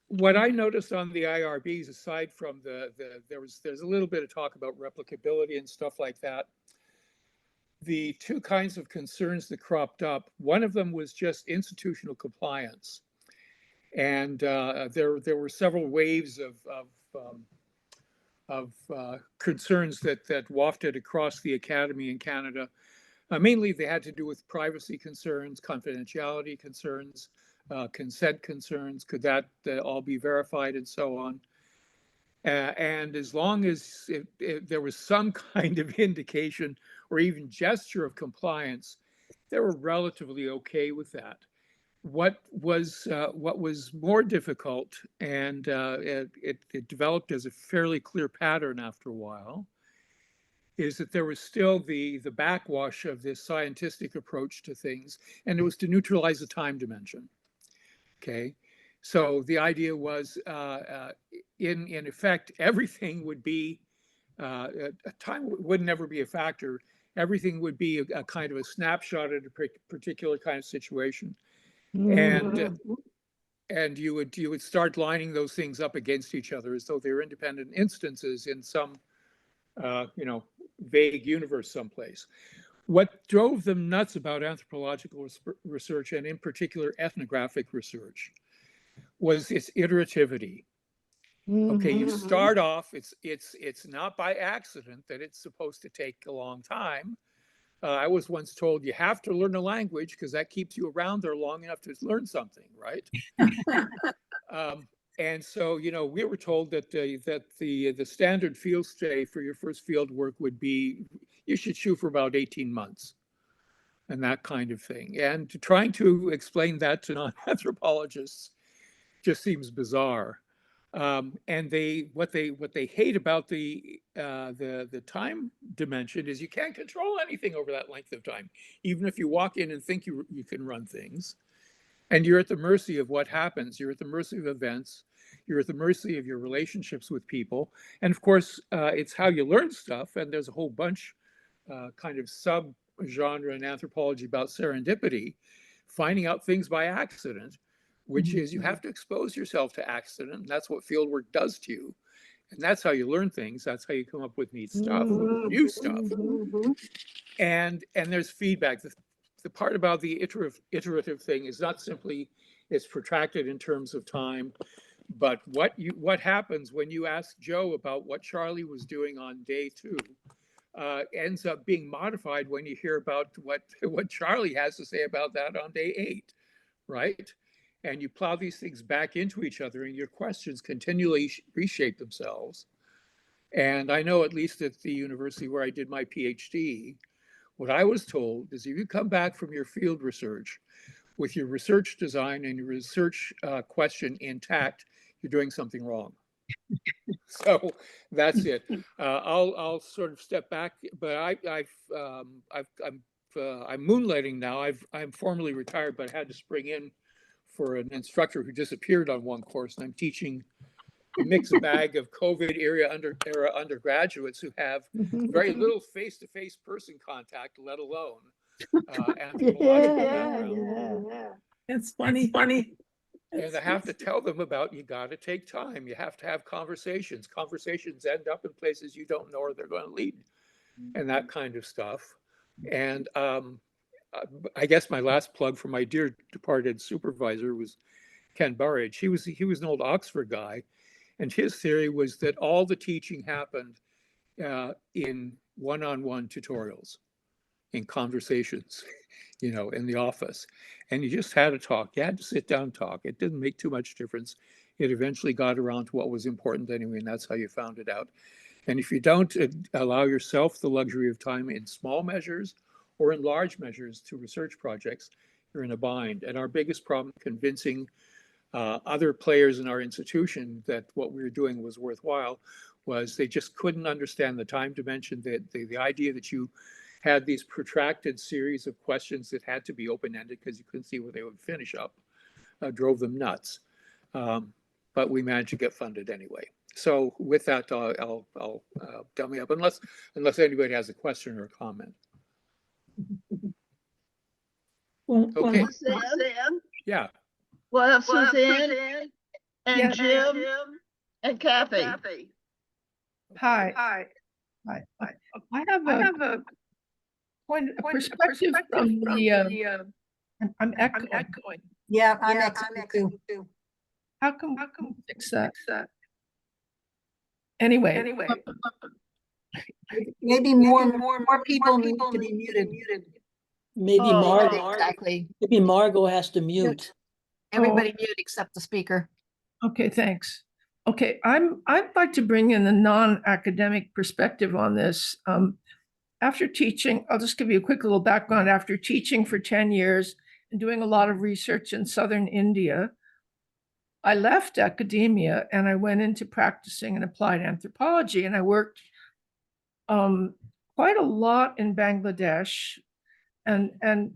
What I noticed on the IRBs, aside from there's a little bit of talk about replicability and stuff like that. The two kinds of concerns that cropped up, one of them was just institutional compliance. And there were several waves of concerns that wafted across the academy in Canada. Mainly they had to do with privacy concerns, confidentiality concerns, consent concerns, could that all be verified and so on. And as long as there was some kind of indication or even gesture of compliance, they were relatively okay with that. What was more difficult, and it developed as a fairly clear pattern after a while, is that there was still the backwash of this scientific approach to things, and it was to neutralize the time dimension. Okay, so the idea was, in effect, everything would be time would never be a factor. Everything would be a kind of a snapshot at a particular kind of situation, and you would start lining those things up against each other as though they're independent instances in some vague universe someplace. What drove them nuts about anthropological research, and in particular ethnographic research, was its iterativity. Okay, you start off, it's not by accident that it's supposed to take a long time. I was once told you have to learn a language because that keeps you around there long enough to learn something, right? And so, we were told that the standard field stay for your first field work would be, you should shoot for about 18 months and that kind of thing. And trying to explain that to non-anthropologists just seems bizarre. And what they hate about the time dimension is you can't control anything over that length of time. Even if you walk in and think you can run things, and you're at the mercy of what happens. You're at the mercy of events. You're at the mercy of your relationships with people. And of course, it's how you learn stuff. And there's a whole bunch kind of sub-genre in anthropology about serendipity, finding out things by accident, which is you have to expose yourself to accident. And that's what fieldwork does to you. And that's how you learn things. That's how you come up with neat stuff, new stuff. And there's feedback. The part about the iterative thing is not simply it's protracted in terms of time, but what happens when you ask Joe about what Charlie was doing on day 2 ends up being modified when you hear about what Charlie has to say about that on day 8, right? And you plow these things back into each other, and your questions continually reshape themselves. And I know, at least at the university where I did my PhD, what I was told is if you come back from your field research with your research design and your research question intact, you're doing something wrong. So that's it. I'll sort of step back, but I'm moonlighting now. I'm formally retired, but I had to spring in for an instructor who disappeared on one course, and I'm teaching a mixed bag of COVID era undergraduates who have very little face-to-face person contact, let alone anthropological background. It's funny. And I have to tell them about, you got to take time. You have to have conversations. Conversations end up in places you don't know where they're going to lead, and that kind of stuff. And I guess my last plug for my dear departed supervisor was Ken Burridge. He was an old Oxford guy. And his theory was that all the teaching happened in one-on-one tutorials, in conversations, in the office. And you just had to talk. You had to sit down and talk. It didn't make too much difference. It eventually got around to what was important anyway, and that's how you found it out. And if you don't allow yourself the luxury of time in small measures or in large measures to research projects, you're in a bind. And our biggest problem convincing other players in our institution that what we were doing was worthwhile was they just couldn't understand the time dimension, the idea that you had these protracted series of questions that had to be open-ended because you couldn't see where they would finish up, drove them nuts. But we managed to get funded anyway. So with that, I'll dummy up unless anybody has a question or a comment. Well, Okay. Suzanne, Yeah. we'll have Suzanne and Yeah. Jim and Kathy. Hi. I have a perspective from the, I'm echoing. Yeah, I'm echoing too. How come we fix that? Anyway, Maybe more people need to be muted. Maybe Oh, Margot, Exactly. maybe Margot has to mute. Everybody mute except the speaker. okay, thanks. Okay, I'd like to bring in the non-academic perspective on this. After teaching, I'll just give you a quick little background. After teaching for 10 years and doing a lot of research in southern India, I left academia and I went into practicing in applied anthropology, and I worked quite a lot in Bangladesh and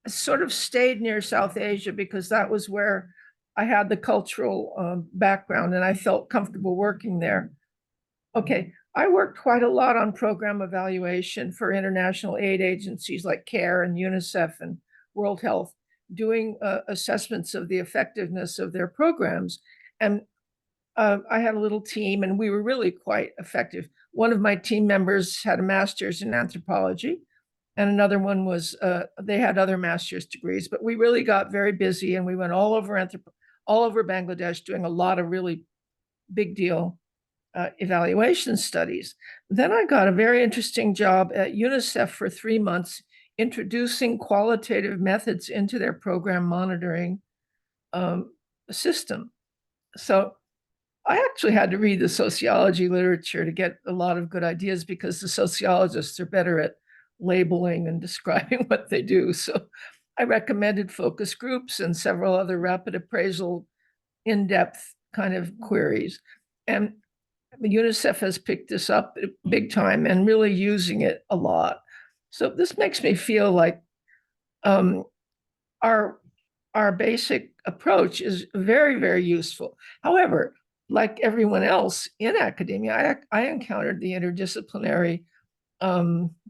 sort of stayed near South Asia because that was where I had the cultural background and I felt comfortable working there. Okay, I worked quite a lot on program evaluation for international aid agencies like CARE and UNICEF and World Health, doing assessments of the effectiveness of their programs. And I had a little team and we were really quite effective. One of my team members had a master's in anthropology and another one was, they had other master's degrees, but we really got very busy and we went all over Bangladesh doing a lot of really big deal evaluation studies. Then I got a very interesting job at UNICEF for 3 months, introducing qualitative methods into their program monitoring system. So I actually had to read the sociology literature to get a lot of good ideas because the sociologists are better at labeling and describing what they do. So I recommended focus groups and several other rapid appraisal, in-depth kind of queries. And UNICEF has picked this up big time and really using it a lot. So this makes me feel like our basic approach is very, very useful. However, like everyone else in academia, I encountered the interdisciplinary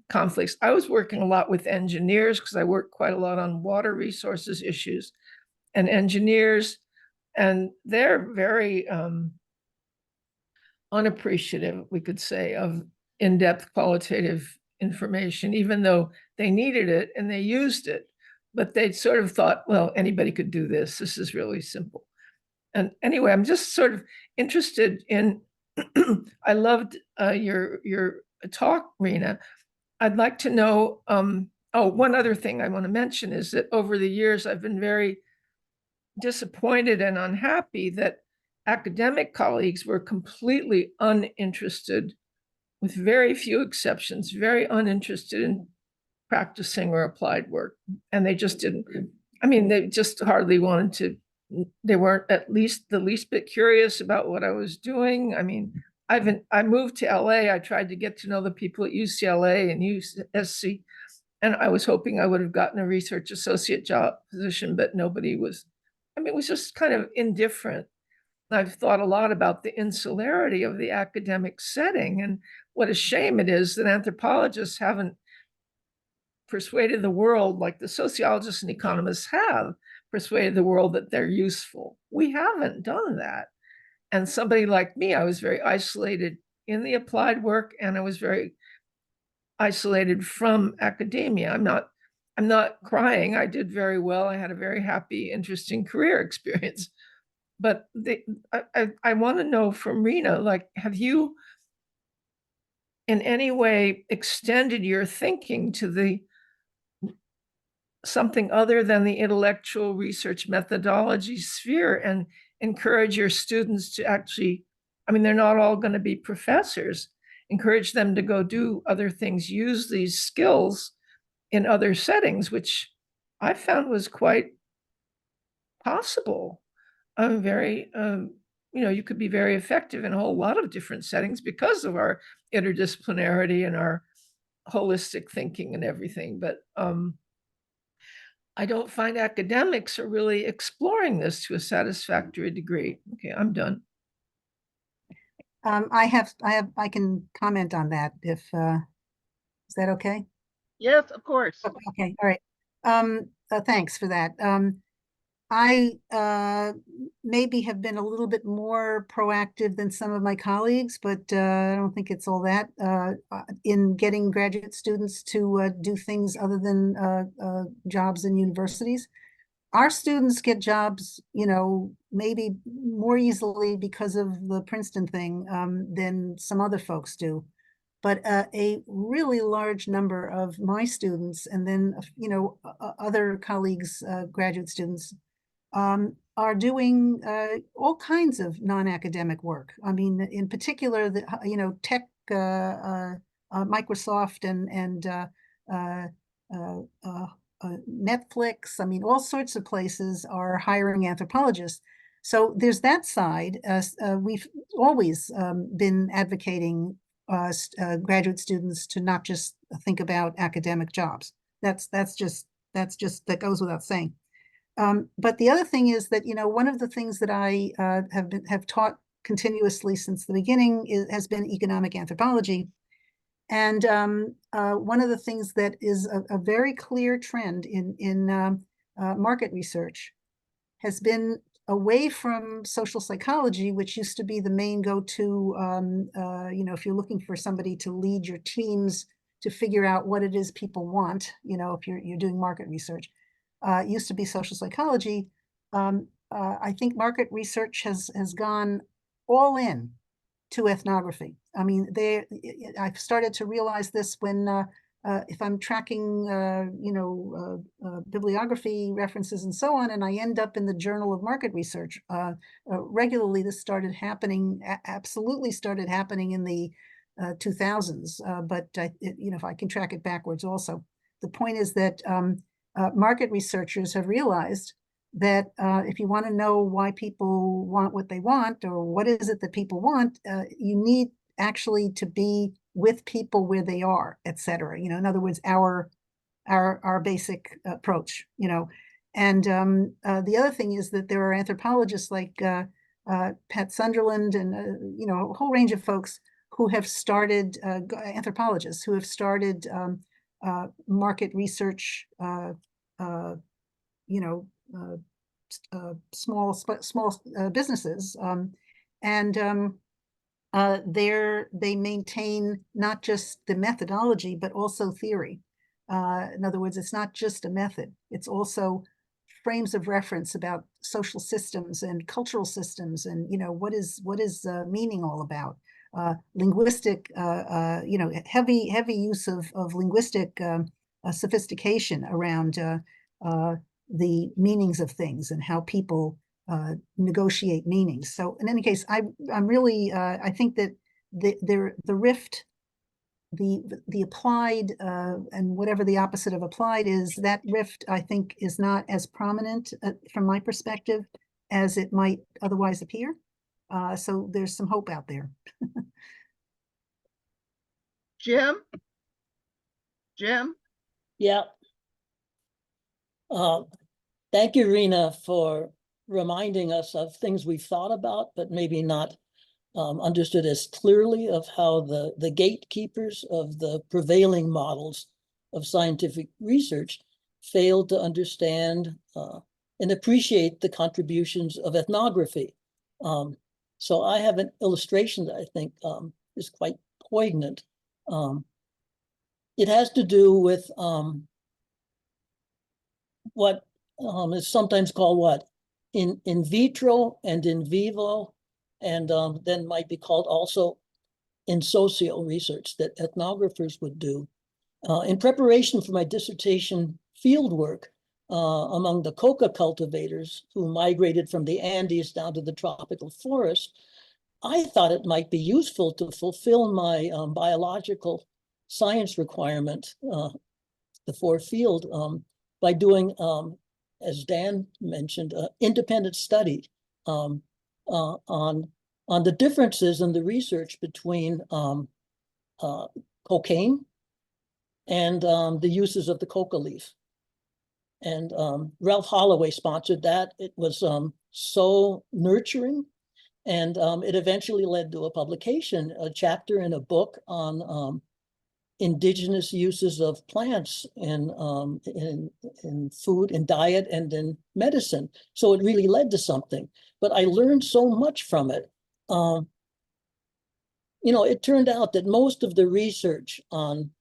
conflicts. I was working a lot with engineers because I worked quite a lot on water resources issues and engineers, and they're very unappreciative, we could say, of in-depth qualitative information, even though they needed it and they used it. But they sort of thought, well, anybody could do this. This is really simple. And anyway, I'm just sort of interested in, I loved your talk, Rena. I'd like to know, one other thing I want to mention is that over the years, I've been very disappointed and unhappy that academic colleagues were completely uninterested, with very few exceptions, very uninterested in practicing or applied work. And they just didn't, I mean, they just hardly wanted to, they weren't at least the least bit curious about what I was doing. I mean, I moved to LA, I tried to get to know the people at UCLA and USC, and I was hoping I would have gotten a research associate job position, but nobody was, I mean, it was just kind of indifferent. I've thought a lot about the insularity of the academic setting and what a shame it is that anthropologists haven't persuaded the world like the sociologists and economists have persuaded the world that they're useful. We haven't done that. And somebody like me, I was very isolated in the applied work and I was very isolated from academia. I'm not crying. I did very well. I had a very happy, interesting career experience. But I want to know from Rena, like, have you in any way extended your thinking to the something other than the intellectual research methodology sphere and encourage your students to actually, I mean, they're not all going to be professors, encourage them to go do other things, use these skills in other settings, which I found was quite possible. You could be very effective in a whole lot of different settings because of our interdisciplinarity and our holistic thinking and everything. But I don't find academics are really exploring this to a satisfactory degree. Okay, I'm done. I can comment on that if, is that okay? Yes, of course. Okay, all right. Thanks for that. I maybe have been a little bit more proactive than some of my colleagues, but I don't think it's all that in getting graduate students to do things other than jobs in universities. Our students get jobs, maybe more easily because of the Princeton thing than some other folks do. But a really large number of my students and then, other colleagues, graduate students, are doing all kinds of non-academic work. I mean, in particular, tech, Microsoft and Netflix. I mean, all sorts of places are hiring anthropologists. So there's that side. We've always been advocating graduate students to not just think about academic jobs. That goes without saying. But the other thing is that, one of the things that I have taught continuously since the beginning has been economic anthropology. And one of the things that is a very clear trend in market research has been away from social psychology, which used to be the main go-to, if you're looking for somebody to lead your teams to figure out what it is people want, if you're doing market research. Used to be social psychology. I think market research has gone all in to ethnography. I mean, I've started to realize this when if I'm tracking, bibliography references and so on, and I end up in the Journal of Market Research regularly. This started happening, absolutely started happening in the 2000s. But if I can track it backwards, also, the point is that market researchers have realized that if you want to know why people want what they want, or what is it that people want, you need actually to be with people where they are, et cetera. In other words, our basic approach. And the other thing is that there are anthropologists like Pat Sunderland and a whole range of folks who have started anthropologists who have started market research. Small businesses, and they maintain not just the methodology but also theory. In other words, it's not just a method; it's also frames of reference about social systems and cultural systems, and what is meaning all about. Linguistic, heavy use of linguistic sophistication around the meanings of things and how people negotiate meanings. So in any case, I'm really I think that the rift, the applied and whatever the opposite of applied is, that rift I think is not as prominent from my perspective as it might otherwise appear. So there's some hope out there. Jim? Yeah. Thank you, Rena, for reminding us of things we've thought about, but maybe not understood as clearly, of how the gatekeepers of the prevailing models of scientific research failed to understand and appreciate the contributions of ethnography. So I have an illustration that I think is quite poignant. It has to do with what is sometimes called in vitro and in vivo, and then might be called also in socio research that ethnographers would do. In preparation for my dissertation fieldwork among the coca cultivators who migrated from the Andes down to the tropical forest, I thought it might be useful to fulfill my biological science requirement the four field by doing, as Dan mentioned, independent study on the differences in the research between cocaine and the uses of the coca leaf. And Ralph Holloway sponsored that. It was so nurturing. And it eventually led to a publication, a chapter in a book on indigenous uses of plants in food, in diet, and in medicine. So it really led to something. But I learned so much from it. You know, it turned out that most of the research on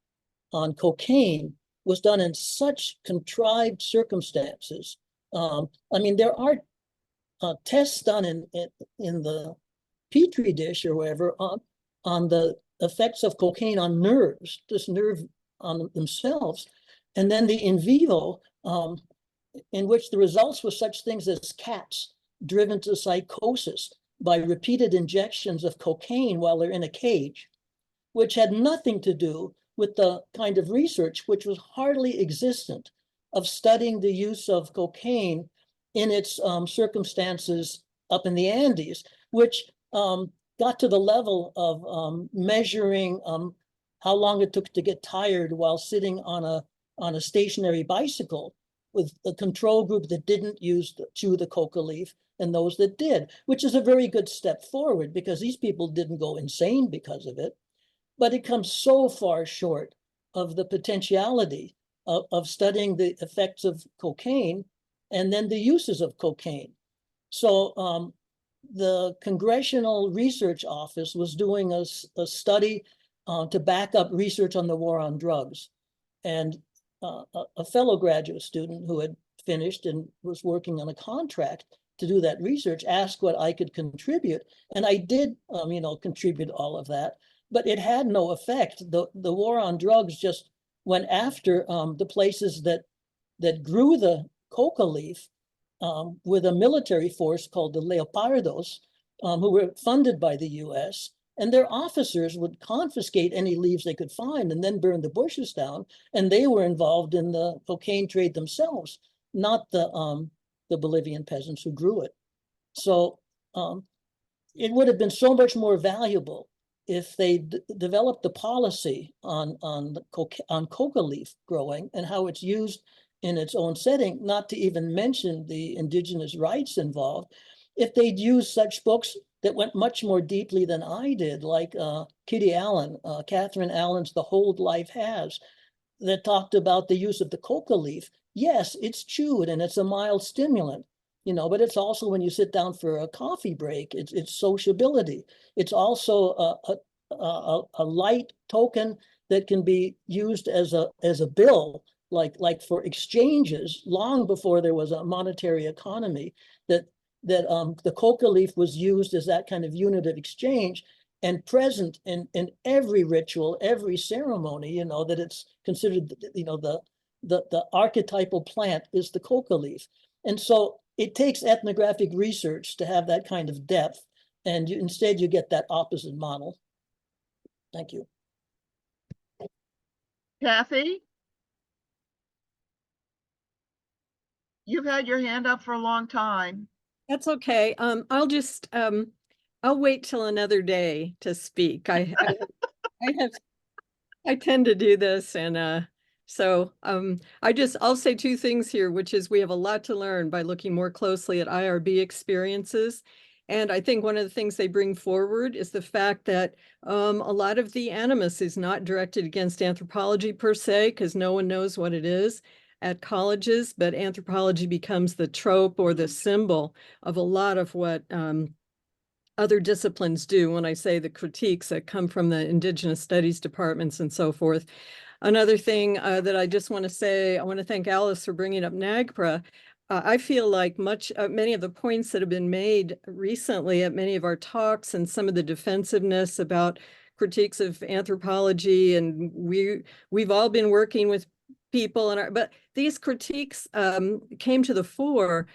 cocaine was done in such contrived circumstances. I mean, there are tests done in the petri dish or wherever on the effects of cocaine on nerves, this nerve on themselves, and then the in vivo, in which the results were such things as cats driven to psychosis by repeated injections of cocaine while they're in a cage, which had nothing to do with the kind of research which was hardly existent of studying the use of cocaine in its circumstances up in the Andes, which got to the level of measuring how long it took to get tired while sitting on a stationary bicycle, with a control group that didn't chew the coca leaf and those that did, which is a very good step forward because these people didn't go insane because of it. But it comes so far short of the potentiality of studying the effects of cocaine and then the uses of cocaine. So the Congressional Research Office was doing a study to back up research on the war on drugs. And a fellow graduate student who had finished and was working on a contract to do that research asked what I could contribute. And I did, you know, contribute all of that, but it had no effect. The war on drugs just went after the places that grew the coca leaf with a military force called the Leopardos, who were funded by the US. And their officers would confiscate any leaves they could find and then burn the bushes down. And they were involved in the cocaine trade themselves, not the Bolivian peasants who grew it. So it would have been so much more valuable if they developed the policy on coca leaf growing and how it's used in its own setting, not to even mention the indigenous rights involved. If they'd used such books that went much more deeply than I did, like Kitty Allen, Catherine Allen's The Hold Life Has, that talked about the use of the coca leaf. Yes, it's chewed and it's a mild stimulant, you know, but it's also when you sit down for a coffee break, it's sociability. It's also a light token that can be used as a bill, like for exchanges long before there was a monetary economy, that the coca leaf was used as that kind of unit of exchange and present in every ritual, every ceremony, you know, that it's considered, you know, the archetypal plant is the coca leaf. And so it takes ethnographic research to have that kind of depth, and instead you get that opposite model. Thank you. Kathy? You've had your hand up for a long time. That's okay. I'll just I'll wait till another day to speak. I tend to do this, and so I'll say two things here, which is we have a lot to learn by looking more closely at IRB experiences. And I think one of the things they bring forward is the fact that a lot of the animus is not directed against anthropology per se, because no one knows what it is at colleges, but anthropology becomes the trope or the symbol of a lot of what other disciplines do. When I say the critiques that come from the Indigenous Studies departments and so forth. Another thing that I just want to say, I want to thank Alice for bringing up NAGPRA. I feel like many of the points that have been made recently at many of our talks and some of the defensiveness about critiques of anthropology, and we've all been working with people but these critiques came to the fore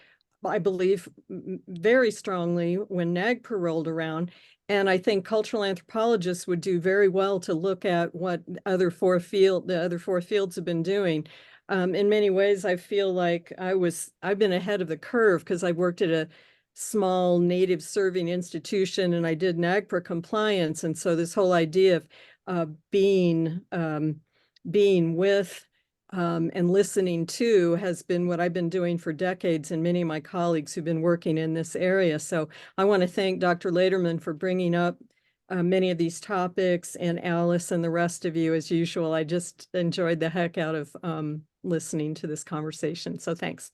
I believe very strongly when NAGPRA rolled around. And I think cultural anthropologists would do very well to look at what the other four fields have been doing. In many ways, I feel like I've been ahead of the curve because I worked at a small native serving institution and I did NAGPRA compliance. And so this whole idea of being with and listening to has been what I've been doing for decades, and many of my colleagues who've been working in this area. So I want to thank Dr. Lederman for bringing up many of these topics, and Alice and the rest of you. As usual, I just enjoyed the heck out of listening to this conversation. So thanks.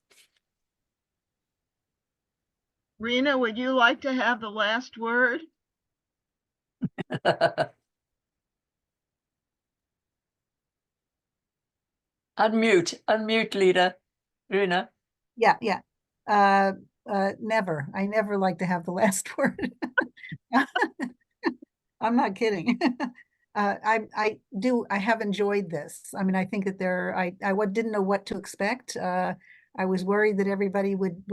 Rena, would you like to have the last word? Unmute, leader. Rena. Yeah. Never. I never like to have the last word. I'm not kidding. I have enjoyed this. I mean, I think that I didn't know what to expect. I was worried that everybody would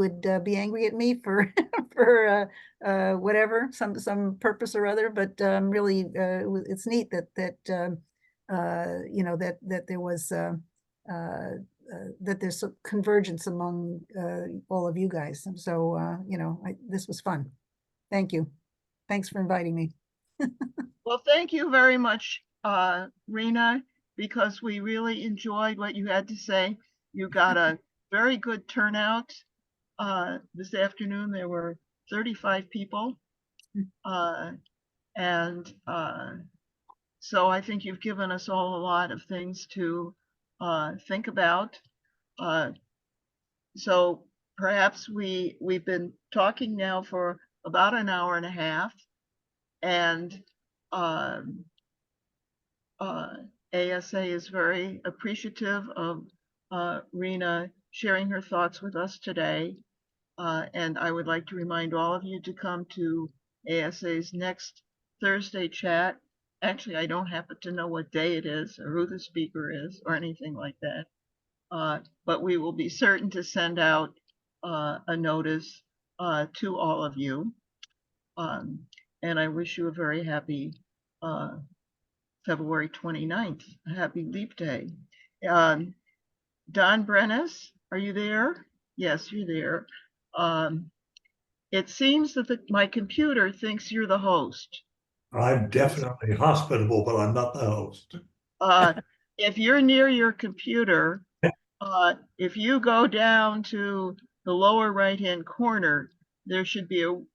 be angry at me for for whatever, some purpose or other. But really, it's neat that you know, that there was that there's a convergence among all of you guys. And so you know, this was fun. Thank you. Thanks for inviting me. Well, thank you very much, Rena, because we really enjoyed what you had to say. You got a very good turnout. This afternoon, there were 35 people. So I think you've given us all a lot of things to think about. So perhaps we've been talking now for about an hour and a half, and ASA is very appreciative of Rena sharing her thoughts with us today. And I would like to remind all of you to come to ASA's next Thursday chat. Actually, I don't happen to know what day it is or who the speaker is or anything like that. But we will be certain to send out a notice to all of you. And I wish you a very happy February 29th, a happy Leap Day. Don Brennis, are you there? Yes, you're there. It seems that my computer thinks you're the host. I'm definitely hospitable, but I'm not the host. If you're near your computer, if you go down to the lower right-hand corner, there should be